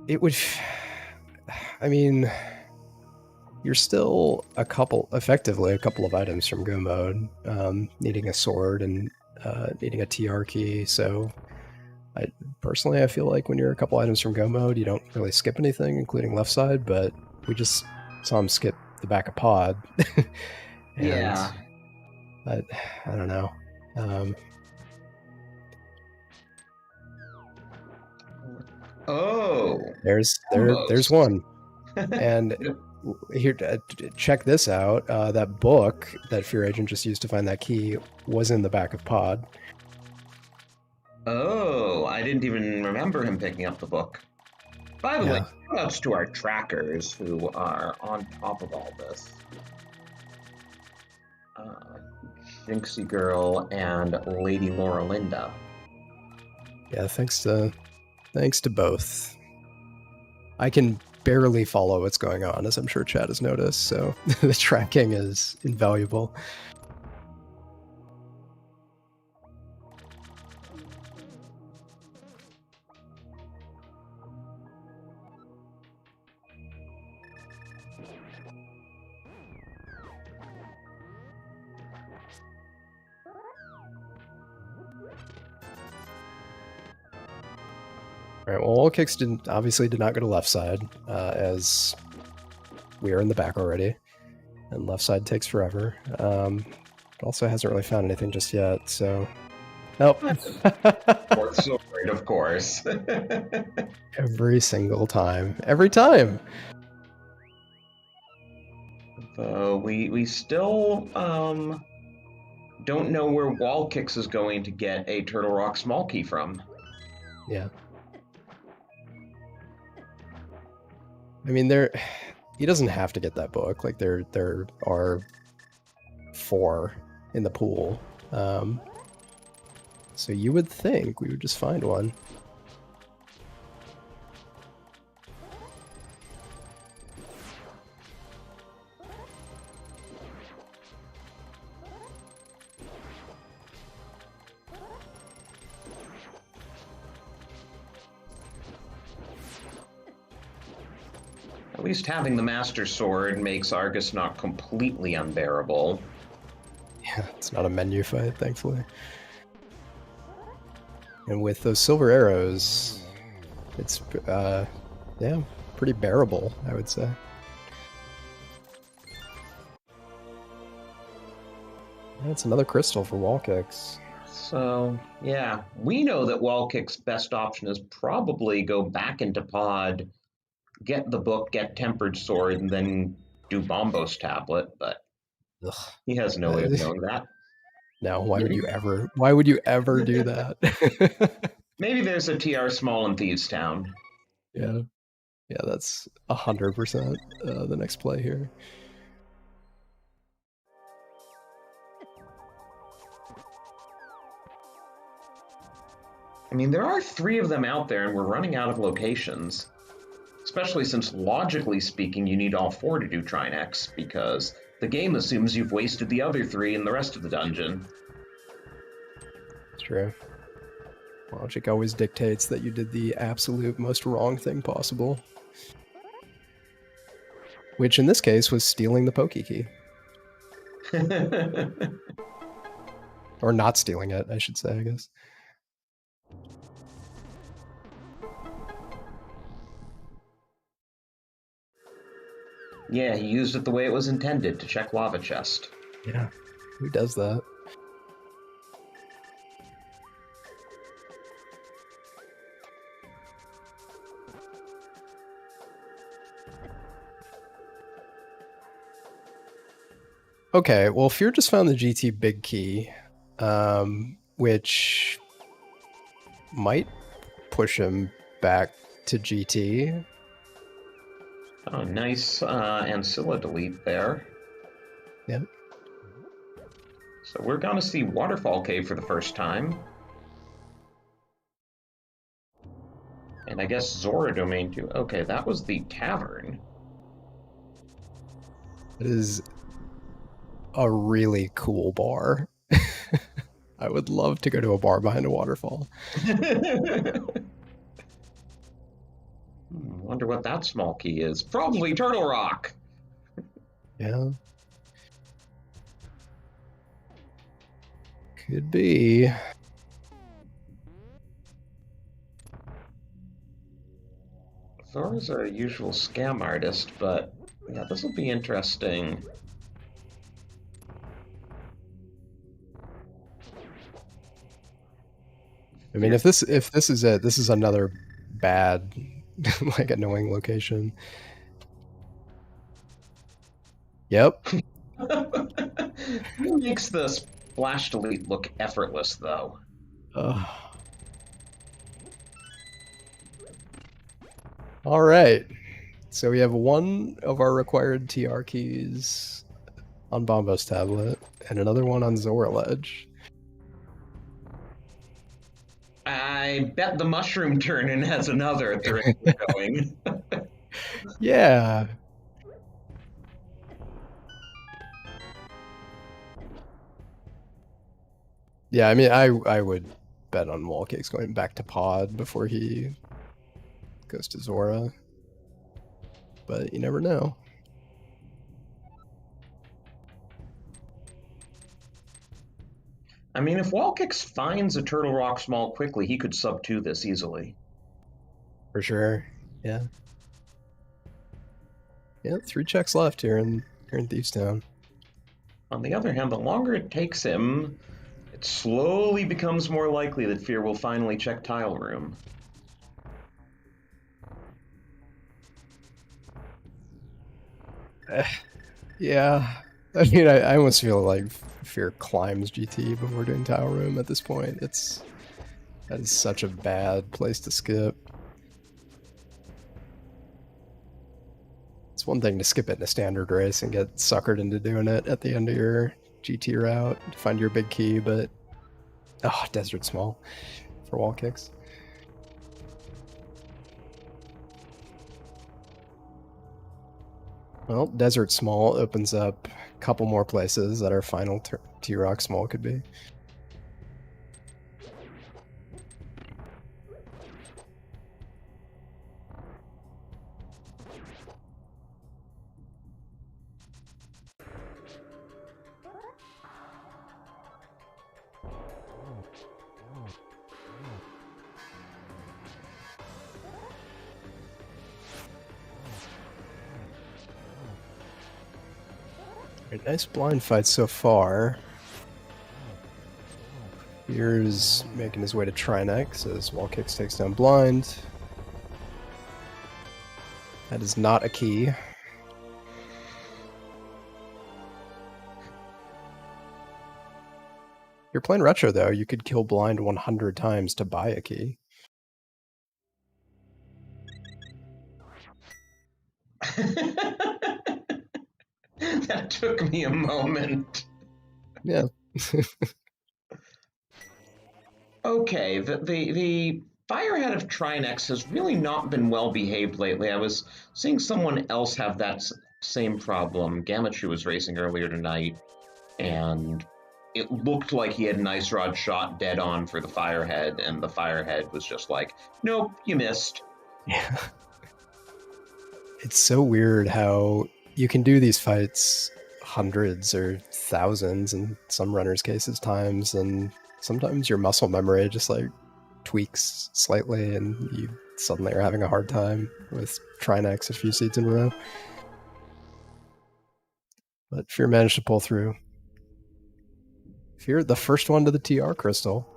It would... I mean... You're still effectively a couple of items from Go Mode. Needing a sword and needing a TR key, so... Personally, I feel like when you're a couple items from Go Mode, you don't really skip anything, including left side, but we just saw him skip the back of Pod. Yeah. I don't know. There's one. And here, check this out. That book that Fear Agent just used to find that key was in the back of Pod. Oh, I didn't even remember him picking up the book. By the way, Yeah. shout-outs to our trackers who are on top of all this. Jinxie Girl and Lady Laura Linda. Yeah, thanks to both. I can barely follow what's going on, as I'm sure Chad has noticed, so the tracking is invaluable. All right, well, WallKicks obviously did not go to left side, as we are in the back already, and left side takes forever. It also hasn't really found anything just yet, so... Nope. Fourth sword, of course. Every single time. Every time! We still don't know where WallKicks is going to get a Turtle Rock small key from. Yeah. I mean, he doesn't have to get that book. Like, there are 4 in the pool. So you would think we would just find one. At least having the Master Sword makes Argus not completely unbearable. Yeah, it's not a menu fight, thankfully. And with those silver arrows, it's, yeah, pretty bearable, I would say. That's another crystal for WallKicks. So, yeah, we know that WallKick's best option is probably go back into pod, get the book, get Tempered Sword, and then do Bombos Tablet, but Ugh. he has no way of knowing that. No, why would you ever do that? Maybe there's a TR small in Thieves Town. Yeah. Yeah, that's 100% the next play here. I mean, there are 3 of them out there, and we're running out of locations. Especially since, logically speaking, you need all 4 to do Trinex, because the game assumes you've wasted the other 3 in the rest of the dungeon. It's true. Logic always dictates that you did the absolute most wrong thing possible. Which, in this case, was stealing the Poke Key. Or not stealing it, I should say, I guess. Yeah, he used it the way it was intended, to check Lava Chest. Yeah. Who does that? Okay, well, Fear just found the GT Big Key, which might push him back to GT. Oh, nice Ancilla delete there. Yep. So we're going to see Waterfall Cave for the first time. And I guess Zora Domain too. Okay, that was the tavern. It is a really cool bar. I would love to go to a bar behind a waterfall. Wonder what that small key is. Probably Turtle Rock. Yeah. Could be. Zora's our usual scam artist, but yeah, this will be interesting. I mean, if this is it, this is another bad, like, annoying location. Yep. Who makes the splash delete look effortless, though? All right. So we have one of our required TR keys on Bombo's tablet and another one on Zora Ledge. I bet the mushroom turn-in has another at the rate we're going. Yeah. Yeah, I mean, I would bet on WallKicks going back to Pod before he goes to Zora. But you never know. I mean, if WallKicks finds a Turtle Rock Small quickly, he could sub 2 this easily. For sure. Yeah. Yeah, 3 checks left here in Thieves Town. On the other hand, the longer it takes him, it slowly becomes more likely that Fear will finally check Tile Room. Yeah. I mean, I almost feel like Fear climbs GT before doing Tile Room at this point. That is such a bad place to skip. It's one thing to skip it in a standard race and get suckered into doing it at the end of your GT route to find your big key, but Desert Small for WallKicks. Well, Desert Small opens up a couple more places that our final T-Rock Small could be. Right, nice blind fight so far. Fear's making his way to Trinex as WallKicks takes down blind. That is not a key. If you're playing retro, though, you could kill blind 100 times to buy a key. That took me a moment. Yeah. Okay, the Firehead of Trinex has really not been well behaved lately. I was seeing someone else have that same problem. Gamachu was racing earlier tonight, and it looked like he had an Ice Rod shot dead on for the Firehead, and the Firehead was just like, nope, you missed. Yeah. It's so weird how you can do these fights hundreds or thousands in some runners' cases times, and sometimes your muscle memory just like tweaks slightly and you suddenly are having a hard time with Trinex a few seeds in a row. But Fear managed to pull through. Fear, the first one to the TR crystal.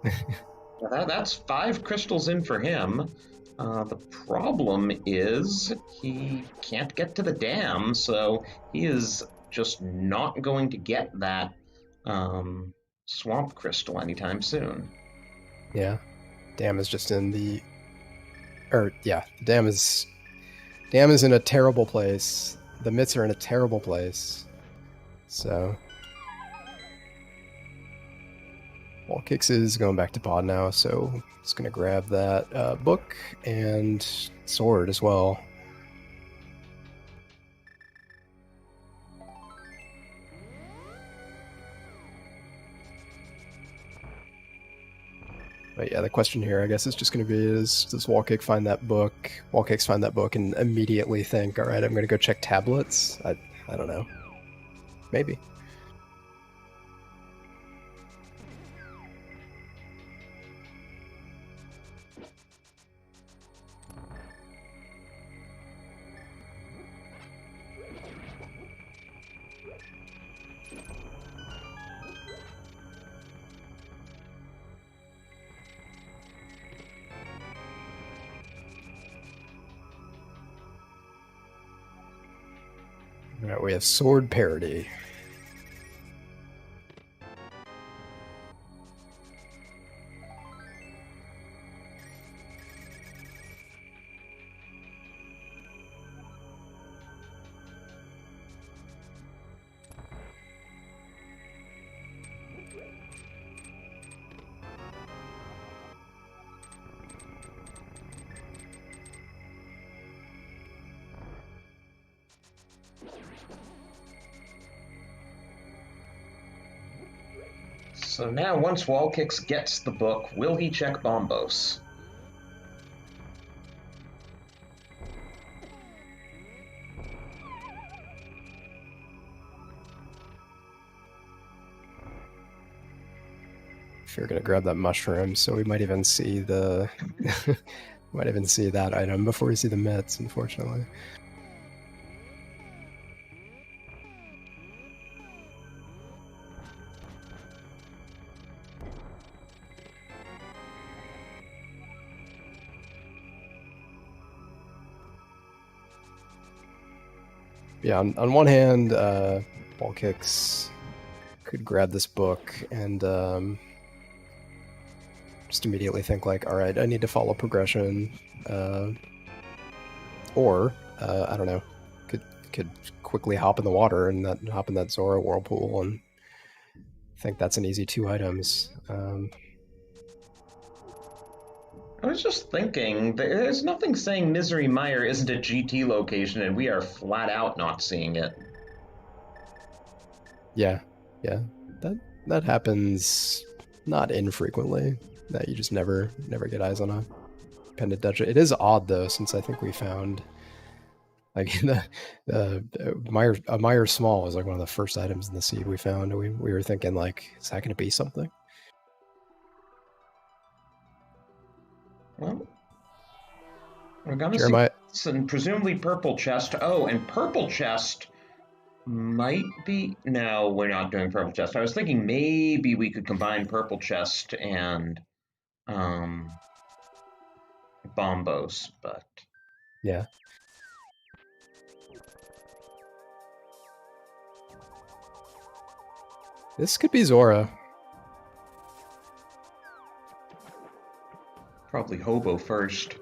That's 5 crystals in for him. The problem is he can't get to the dam, so he is just not going to get that swamp crystal anytime soon. Yeah. Dam is just in the... the dam is in a terrible place. The mitts are in a terrible place. So... WallKicks is going back to pod now, so it's going to grab that book and sword as well. But yeah, the question here, I guess, is just going to be: does WallKicks find that book? WallKicks find that book and immediately think, "All right, I'm going to go check tablets." I don't know. Maybe. All right, we have sword parity. So now, once WallKicks gets the book, will he check Bombos? If you're gonna grab that mushroom, so we might even see the might even see that item before we see the mitts, unfortunately. Yeah, on one hand, WallKicks could grab this book and just immediately think like, all right, I need to follow progression, or I don't know, could quickly hop in the water and hop in that Zora whirlpool and think that's an easy 2 items. I was just thinking, there's nothing saying Misery Mire isn't a GT location, and we are flat out not seeing it. Yeah, that happens not infrequently. That you just never get eyes on a pendant dungeon. It is odd though, since I think we found like Mire Small was like one of the first items in the seed we found. And we were thinking like, is that going to be something? Well, we're gonna Jeremiah, see some presumably purple chest. Oh, and purple chest might be. No, we're not doing purple chest. I was thinking maybe we could combine purple chest and Bombos, but yeah. This could be Zora. probably Hobo first.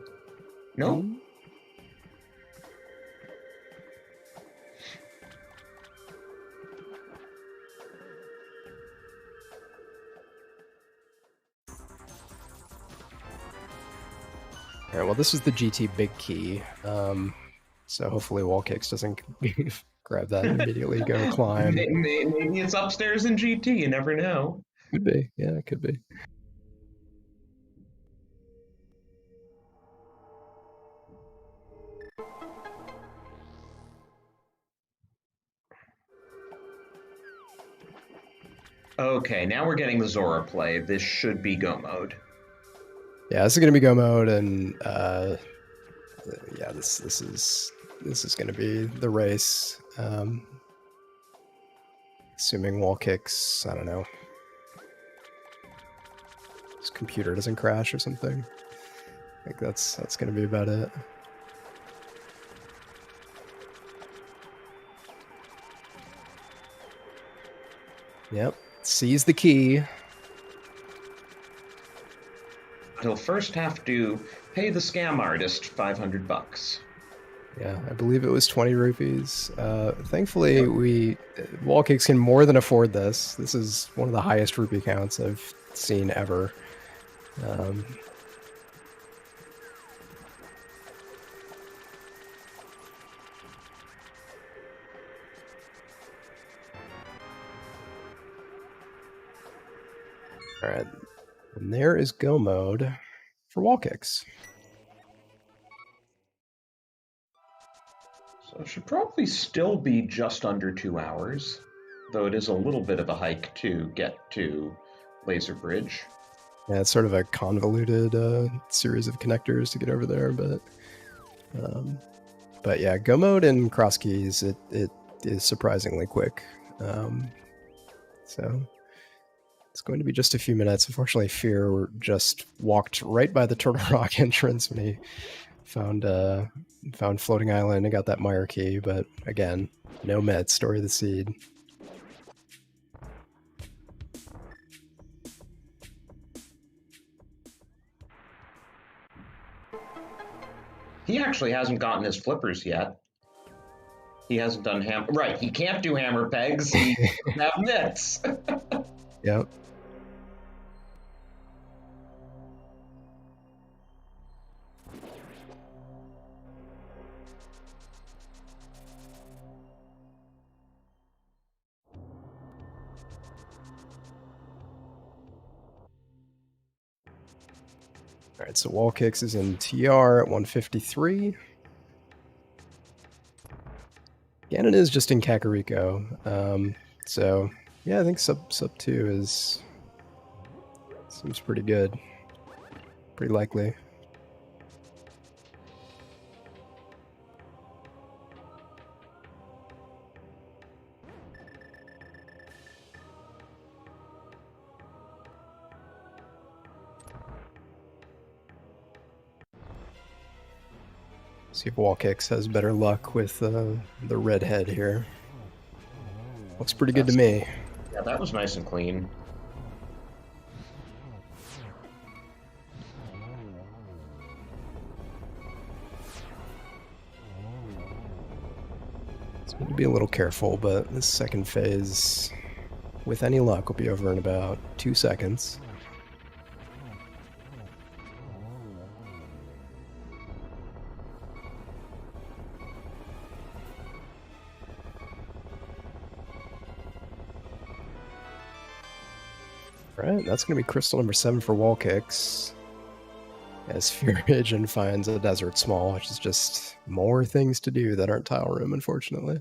Nope. All right, well, this is the GT big key. So hopefully WallKicks doesn't grab that and immediately go climb. Maybe it's upstairs in GT, you never know. Could be, yeah, it could be. Okay, now we're getting the Zora play. This should be go mode. Yeah, this is gonna be go mode, and yeah, this is gonna be the race. Assuming WallKicks, I don't know, his computer doesn't crash or something. I think that's gonna be about it. Yep, seize the key. He'll first have to pay the scam artist $500. Yeah, I believe it was 20 rupees. Thankfully, WallKicks can more than afford this. This is one of the highest rupee counts I've seen ever. All right, and there is go mode for WallKicks. So it should probably still be just under 2 hours, though it is a little bit of a hike to get to Laser Bridge. Yeah, it's sort of a convoluted series of connectors to get over there, but yeah, go mode and Crosskeys, it is surprisingly quick. So it's going to be just a few minutes. Unfortunately, Fear just walked right by the Turtle Rock entrance when he found Floating Island and got that Mire key, but again, no met, Story of the Seed. He actually hasn't gotten his flippers yet. He hasn't done right, he can't do hammer pegs, he doesn't have mitts. Yep. All right, so WallKicks is in TR at 153. Ganon is just in Kakariko. So yeah, I think sub 2 seems pretty good. Pretty likely. See if WallKicks has better luck with the redhead here. Looks pretty good to me. Yeah, that was nice and clean. So need to be a little careful, but this second phase, with any luck, will be over in about 2 seconds. Right, that's going to be crystal number 7 for WallKicks. As fearagent finds a desert small, which is just more things to do that aren't tile room, unfortunately.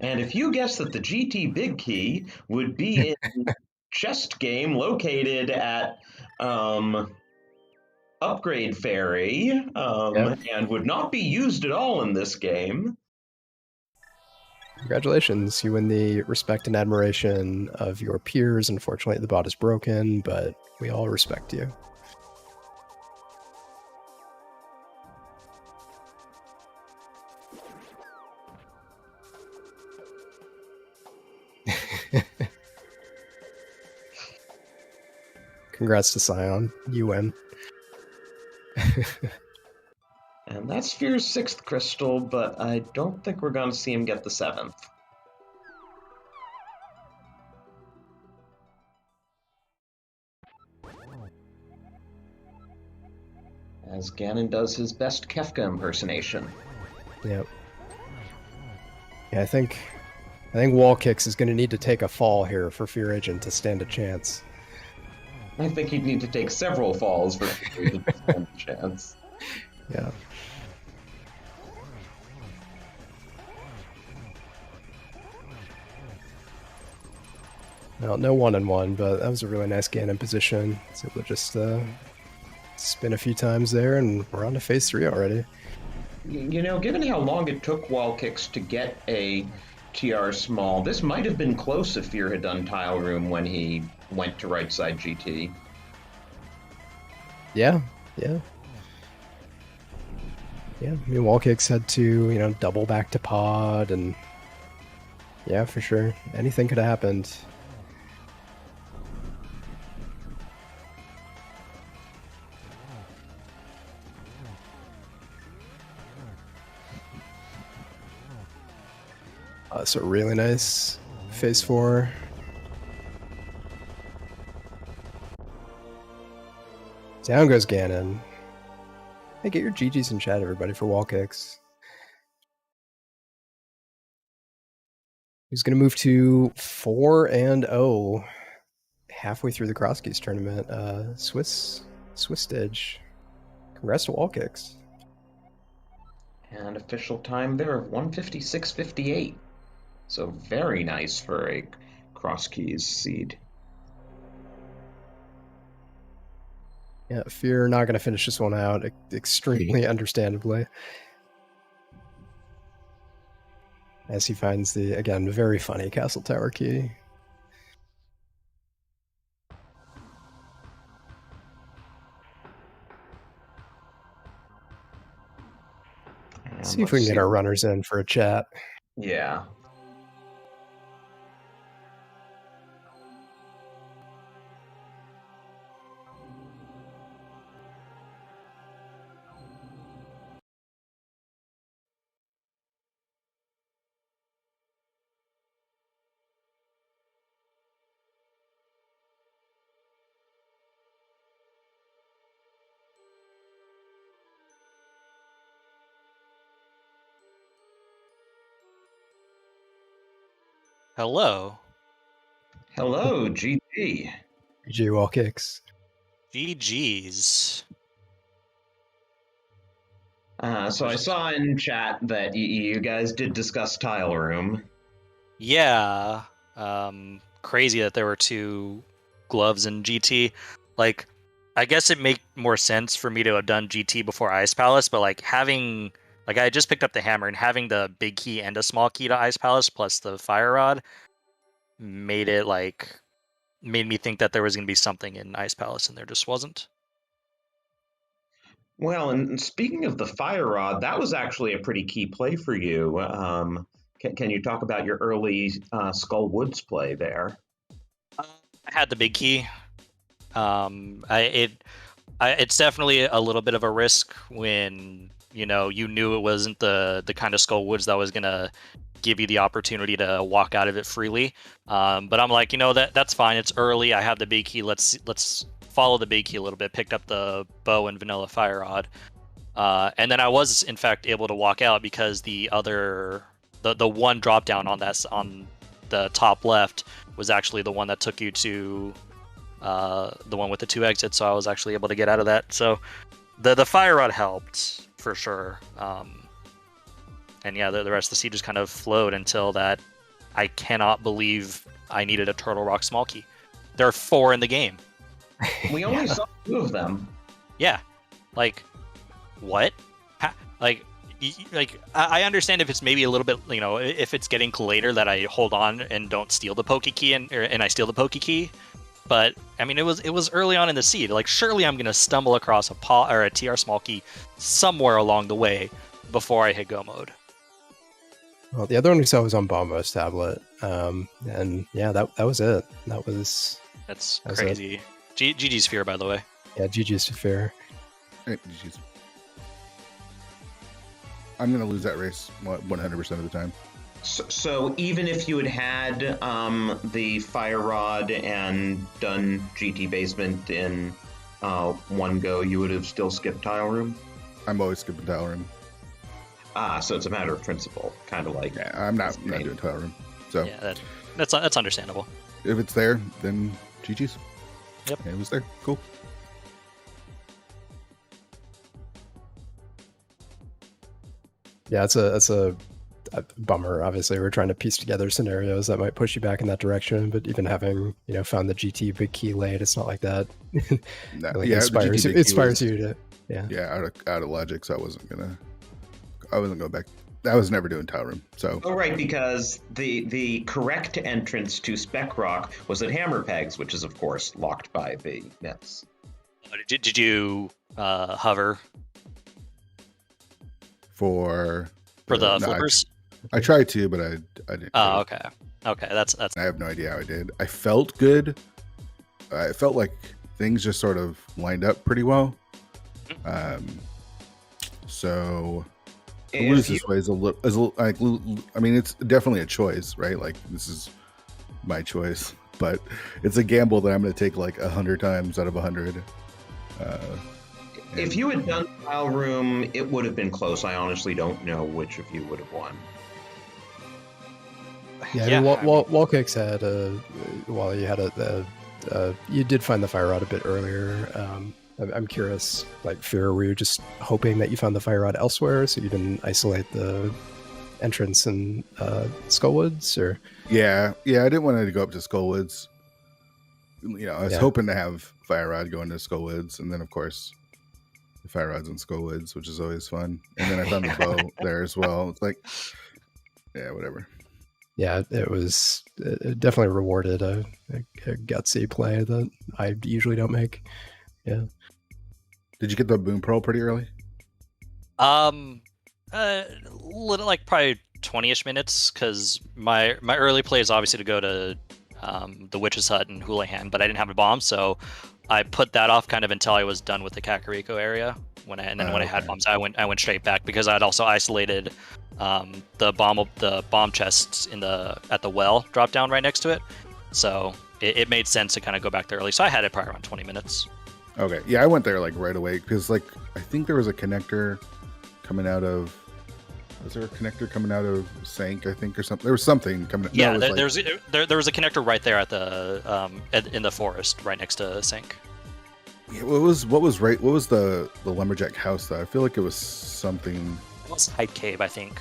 And if you guessed that the GT Big Key would be in chest game located at Upgrade Ferry and would not be used at all in this game. Congratulations, you win the respect and admiration of your peers. Unfortunately, the bot is broken, but we all respect you. Congrats to Scion, you win. And that's Fear's 6th crystal, but I don't think we're going to see him get the 7th. As Ganon does his best Kefka impersonation. Yep. Yeah, I think WallKicks is going to need to take a fall here for fearagent to stand a chance. I think he'd need to take several falls for fearagent to stand a chance. Yeah. Well, no 1-on-1, but that was a really nice Ganon position. So we'll just spin a few times there, and we're on to phase 3 already. You know, given how long it took WallKicks to get a TR small, this might have been close if Fear had done tile room when he went to right side GT. Yeah. I mean, WallKicks had to, double back to pod, and yeah, for sure. Anything could have happened. So really nice phase 4. Down goes Ganon. Hey, get your GGs in chat, everybody, for WallKicks. He's going to move to 4-0 halfway through the Crosskeys tournament. Swiss stage. Congrats to WallKicks. And official time there of 156.58. So very nice for a Crosskeys seed. Yeah, Fear not going to finish this one out, extremely understandably. As he finds the, again, very funny Castle Tower key. See if we can get our runners in for a chat. Yeah. Hello. Hello, GT. GG WallKicks. GG's. So I saw in chat that you guys did discuss Tile Room. Yeah. Crazy that there were 2 gloves in GT. Like, I guess it made more sense for me to have done GT before Ice Palace, but like having, like I just picked up the hammer and having the big key and a small key to Ice Palace plus the fire rod made me think that there was going to be something in Ice Palace and there just wasn't. Well, and speaking of the fire rod, that was actually a pretty key play for you. Can you talk about your early Skull Woods play there? I had the big key. It's definitely a little bit of a risk when you knew it wasn't the kind of Skull Woods that was gonna give you the opportunity to walk out of it freely. But I'm like, that's fine. It's early. I have the big key. Let's follow the big key a little bit. Picked up the bow and vanilla fire rod, and then I was in fact able to walk out because the one drop down on the top left was actually the one that took you to the one with the 2 exits, so I was actually able to get out of that. So the fire rod helped for sure. And yeah, the rest of the siege just kind of flowed until that. I cannot believe I needed a Turtle Rock small key. There are 4 in the game. We only saw 2 of them. Yeah, like what? I understand if it's maybe a little bit, if it's getting later that I hold on and don't steal the Poke Key and I steal the Poke Key. But I mean, it was early on in the seed. Like, surely I'm gonna stumble across a TR small key somewhere along the way before I hit go mode. Well, the other one we saw was on Bombo's tablet, and yeah, that was it. That's crazy. GG's Fear, by the way. Yeah, GG's Fear. Hey, GG's. I'm gonna lose that race 100% of the time. So even if you had the fire rod and done GT basement in one go, you would have still skipped Tile Room? I'm always skipping Tile Room. So it's a matter of principle, kind of like... Yeah, I'm not doing Tile Room. So yeah, that's understandable. If it's there, then GG's. Yep. It was there. Cool. Yeah, it's a bummer. Obviously, we're trying to piece together scenarios that might push you back in that direction. But even having found the GT big key late, it's not like that. Inspires you to out of logic. So I wasn't going back. I was never doing Tile Room. So right, because the correct entrance to Spec Rock was at Hammer Pegs, which is of course locked by the nets. Did you hover for the flippers? I tried to, but I didn't. Oh, okay. That's. I have no idea how I did. I felt good. I felt like things just sort of lined up pretty well. So to lose this way is a little like. I mean, it's definitely a choice, right? Like, this is my choice, but it's a gamble that I'm going to take like 100 times out of 100. If you had done Tile Room, it would have been close. I honestly don't know which of you would have won. Yeah, WallKicks had you did find the fire rod a bit earlier. I'm curious, like, Fear, were you just hoping that you found the fire rod elsewhere so you didn't isolate the entrance in Skullwoods, or? Yeah, I didn't want to go up to Skullwoods. I was hoping to have fire rod go into Skullwoods, and then of course the fire rod's in Skullwoods, which is always fun. And then I found the bow there as well. It's like, yeah, whatever. Yeah, it definitely rewarded a gutsy play that I usually don't make. Yeah. Did you get the Boom Pearl pretty early? Little, like probably 20-ish minutes, because my early play is obviously to go to the Witch's Hut and Houlihan, but I didn't have a bomb, so I put that off kind of until I was done with the Kakariko area. When I had bombs, I went straight back, because I'd also isolated the bomb chests at the well drop down right next to it, so it made sense to kind of go back there early. So I had it probably around 20 minutes. Okay, yeah, I went there like right away, because like I think there was a connector coming out of Was there a connector coming out of Sank, I think, or something? There was something coming. Yeah, no, there was a connector right there at the in the forest, right next to Sank. Yeah, what was the lumberjack house though? I feel like it was something. It was Hype Cave, I think.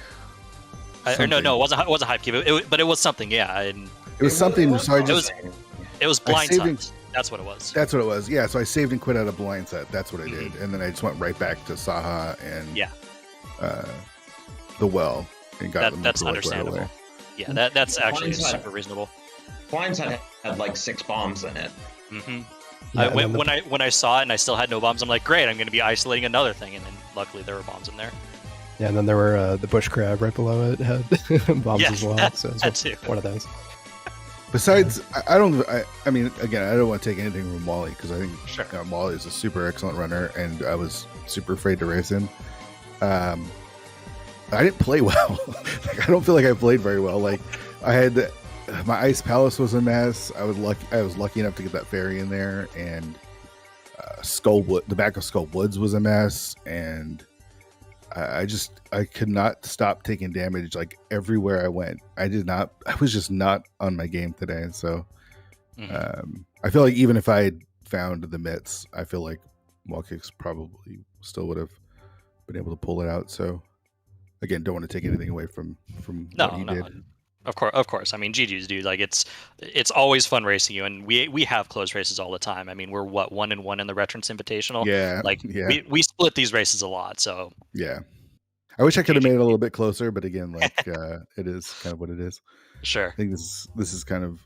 Something. No, it wasn't Hype Cave. But it was something, yeah. And It was something. So I just. It was Blind Sight. That's what it was. That's what it was. Yeah. So I saved and quit out of Blind Sight. That's what I did, and then I just went right back to Saha and the well and got them. That's like, understandable. Right away. Yeah, that's actually super reasonable. Blind Sight had like 6 bombs in it. Mm-hmm. Yeah, when I saw it and I still had no bombs, I'm like, great, I'm going to be isolating another thing, and then luckily there were bombs in there. Yeah, and then there were the bush crab right below it had bombs as well. So it was one of those. Besides, I mean, again, I don't want to take anything from Wally because I think Wally is a super excellent runner, and I was super afraid to race him. I didn't play well. Like, I don't feel like I played very well. Like, I had my Ice Palace was a mess. I was lucky enough to get that fairy in there, and the back of Skull Woods was a mess, and I could not stop taking damage like everywhere I went. I was just not on my game today. So I feel like even if I had found the mitts, I feel like WallKicks probably still would have been able to pull it out. So again, don't want to take anything away from what he did. Of course. I mean, GG's, dude. Like, it's always fun racing you, and we have close races all the time. I mean, we're 1-1 in the Veterans Invitational. Yeah, like we split these races a lot. So yeah, I wish I could have made it a little bit closer, but again, like it is kind of what it is. Sure. I think this is kind of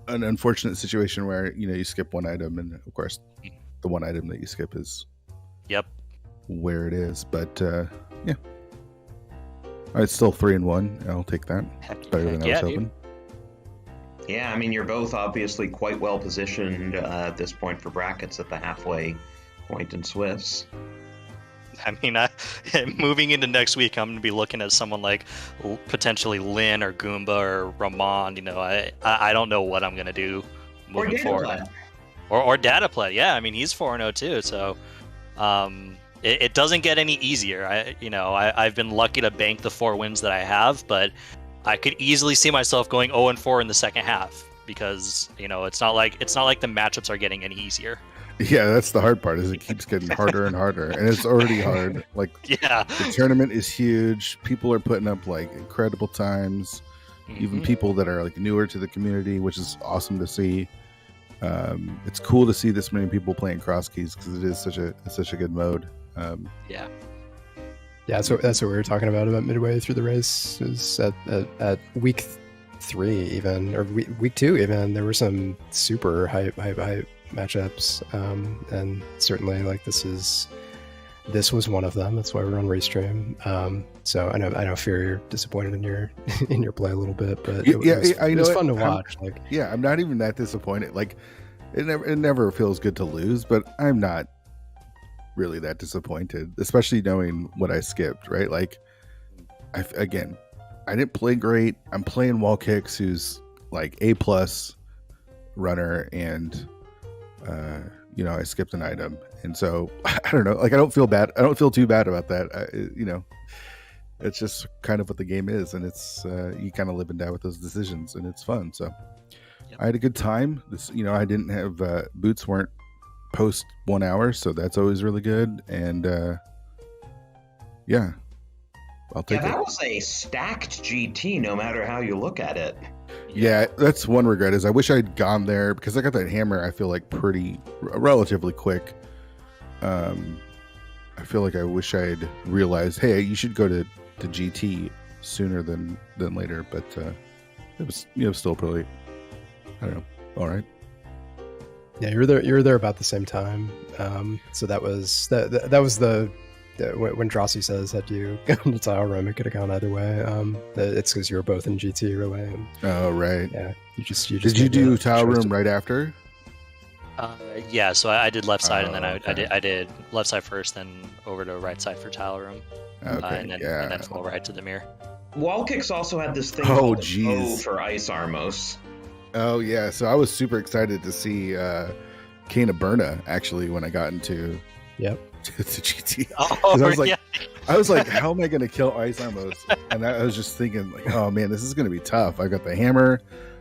an unfortunate situation where you skip one item, and of course, the one item that you skip is where it is. But yeah. It's still 3-1. I'll take that. Better than I was hoping. Yeah, I mean, you're both obviously quite well positioned at this point for brackets at the halfway point in Swiss. I mean, moving into next week, I'm going to be looking at someone like potentially Lynn or Goomba or Ramon. I don't know what I'm going to do moving forward. Or Dataplay. Yeah, I mean, he's 4-0 too. So it doesn't get any easier. I've been lucky to bank the 4 wins that I have, but I could easily see myself going 0-4 in the second half because it's not like the matchups are getting any easier. Yeah, that's the hard part. Is it keeps getting harder and harder, and it's already hard. Like, yeah, the tournament is huge. People are putting up like incredible times. Even people that are like newer to the community, which is awesome to see. It's cool to see this many people playing Crosskeys because it is such a good mode. Yeah, so that's what we were talking about midway through the race. Is at week 3 even, or week 2 even, there were some super hype matchups, and certainly like this was one of them. That's why we're on Restream. So I know Fear, you're disappointed in your play a little bit, but it was fun to watch. I'm not even that disappointed. Like it never feels good to lose, but I'm not really that disappointed, especially knowing what I skipped, right? Like I didn't play great. I'm playing WallKicks, who's like A+ runner, and I skipped an item, and so I don't know. Like I don't feel bad. I don't feel too bad about that. It's just kind of what the game is, and it's you kind of live and die with those decisions, and it's fun. So I had a good time. I didn't have boots weren't post 1 hour, so that's always really good. And I'll take it. That was a stacked GT, no matter how you look at it. Yeah, that's one regret, is I wish I'd gone there because I got that hammer. I feel like relatively quick. I feel like I wish I'd realized, hey, you should go to GT sooner than later. But it was still probably, I don't know, all right. Yeah, you were there about the same time. So that was when Drossi says that you go to Tile Room, it could have gone either way. It's because you were both in GT, really. And, oh, right. Yeah, you just did you do Tile Room right after? Yeah, so I did left side, and then I did left side first, then over to right side for Tile Room, and then full right to the mirror. WallKicks also had this thing called O for Ice Armos. Oh yeah, so I was super excited to see Kana Berna actually when I got into to GT. Oh, I was like, yeah. I was like, how am I going to kill Ice Amos? And I was just thinking, like, oh man, this is going to be tough. I got the hammer.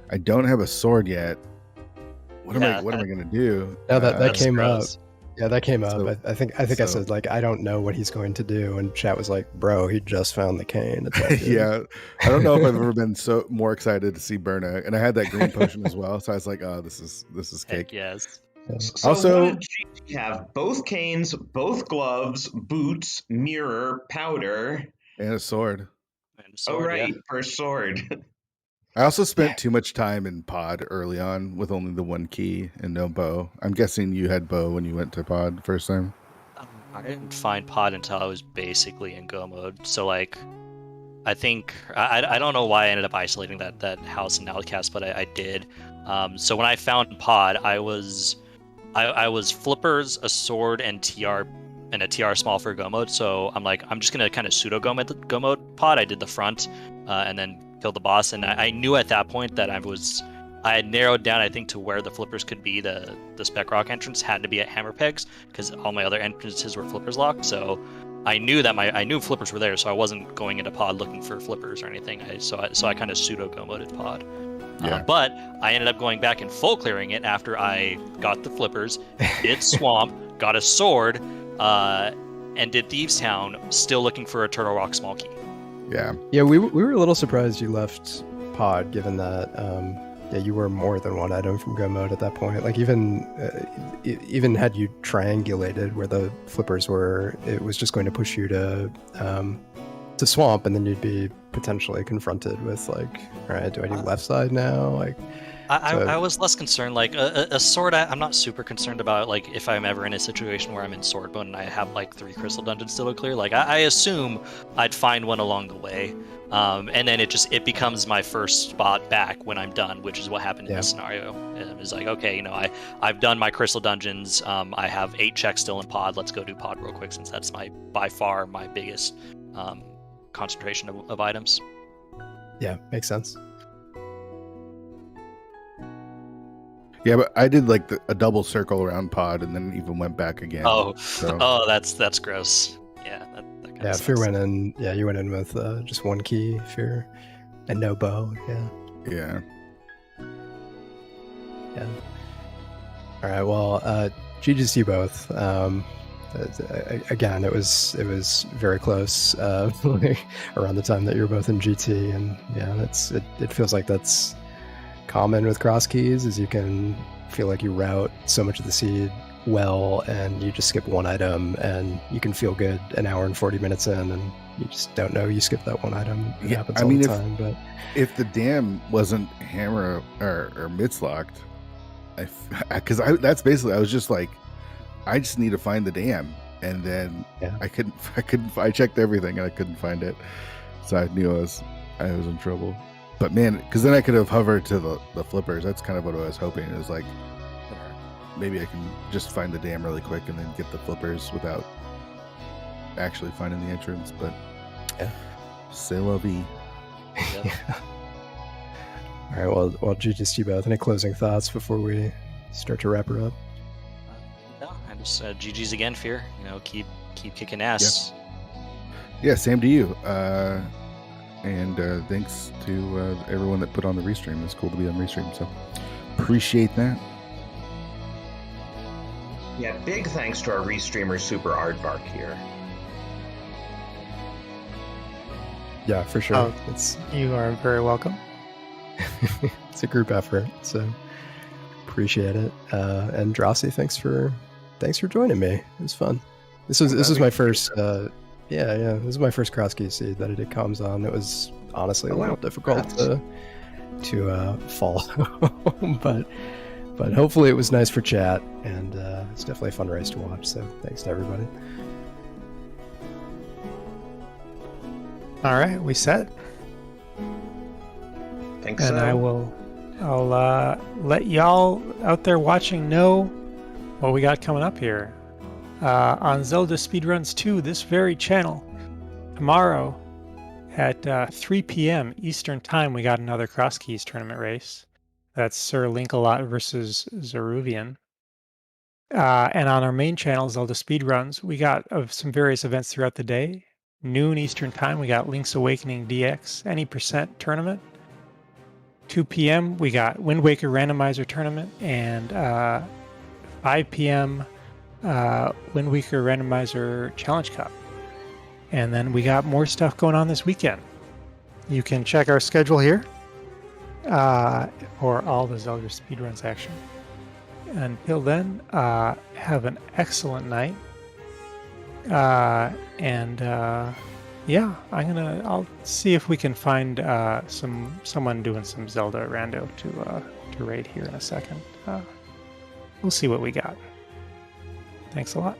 I don't have a sword yet. What am I going to do? No, that came gross. up. Yeah, that came up. So- I think I said, like, I don't know what he's going to do, and chat was like, bro, he just found the cane. It's all good. Yeah, I don't know if I've ever been so more excited to see Berna, and I had that green potion as well. So I was like, oh, this is Heck cake. yes. So Also- what did Gigi have? Both canes, both gloves, boots, mirror, powder. And a sword. And a sword, right, yeah. for sword. I also spent too much time in pod early on with only the one key and no bow. I'm guessing you had bow when you went to pod first time. I didn't find pod until I was basically in go mode. So like, I think I don't know why I ended up isolating that house in Outcast, but I did. So when I found pod, I was flippers, a sword, and TR, and a TR small for go mode. So I'm like, I'm just gonna kind of pseudo go mode pod. I did the front, and then killed the boss. And I knew at that point that I had narrowed down, I think, to where the flippers could be. The spec rock entrance had to be at hammer pegs because all my other entrances were flippers locked. So I knew that I knew flippers were there, so I wasn't going into pod looking for flippers or anything. So I kind of pseudo go moded pod. Yeah. But I ended up going back and full clearing it after I got the flippers, did swamp, got a sword, and did Thieves Town, still looking for a Turtle Rock small key. Yeah. Yeah, we were a little surprised you left pod, given that you were more than one item from go mode at that point. Like even had you triangulated where the flippers were, it was just going to push you to swamp, and then you'd be potentially confronted with like, all right, do I do left side now? Like, I was less concerned. Like a sword, I'm not super concerned about. Like if I'm ever in a situation where I'm in sword mode and I have like 3 crystal dungeons still to clear, like I assume I'd find one along the way, and then it becomes my first spot back when I'm done, which is what happened in this scenario. It's like, okay, I've done my crystal dungeons. I have 8 checks still in pod. Let's go do pod real quick, since that's by far my biggest concentration of items. Yeah, makes sense. Yeah, but I did like a double circle around pod and then even went back again. Oh, that's gross. Yeah, that kind of Fear went in. Yeah, you went in with just one key, Fear, and no bow. Yeah. Yeah. Yeah. All right. Well, GG's to you both. Again, it was very close around the time that you were both in GT, and yeah, it feels like that's common with Crosskeys, is you can feel like you route so much of the seed well, and you just skip one item, and you can feel good an hour and 40 minutes in, and you just don't know you skipped that one item. It happens all the time. But if the dam wasn't hammer or mitts locked, because that's basically, I was just like, I just need to find the dam, and then I couldn't. I checked everything and I couldn't find it, so I knew I was in trouble. But man, because then I could have hovered to the flippers. That's kind of what I was hoping. It was like, maybe I can just find the dam really quick and then get the flippers without actually finding the entrance. But c'est la vie. Yep. All right. Well, GG's to you both. Any closing thoughts before we start to wrap her up? No, I just GG's again, Fear. Keep kicking ass. Yeah, same to you. And thanks to everyone that put on the restream. It's cool to be on restream, so appreciate that. Yeah, big thanks to our restreamer Super Aardvark here. Yeah, for sure. You are very welcome. It's a group effort, so appreciate it. And Drossi, thanks for joining me. It was fun. This is my first. This is my first Crosskeys seed that I did comms on. It was honestly a little difficult to follow, but hopefully it was nice for chat, and it's definitely a fun race to watch. So thanks to everybody. All right, we set. Thanks. And I'll let y'all out there watching know what we got coming up here. On Zelda Speedruns 2, this very channel, tomorrow at 3 p.m. Eastern Time, we got another Crosskeys tournament race. That's Sir Linkalot versus Zeruvian. And on our main channel, Zelda Speedruns, we got some various events throughout the day. noon Eastern Time, we got Link's Awakening DX Any Percent Tournament. 2 p.m. we got Wind Waker Randomizer Tournament, and 5 p.m. Wind Waker Randomizer Challenge Cup. And then we got more stuff going on this weekend. You can check our schedule here for all the Zelda Speedruns action. Until then, have an excellent night. Yeah, I'll see if we can find someone doing some Zelda rando to raid here in a second. We'll see what we got. Thanks a lot.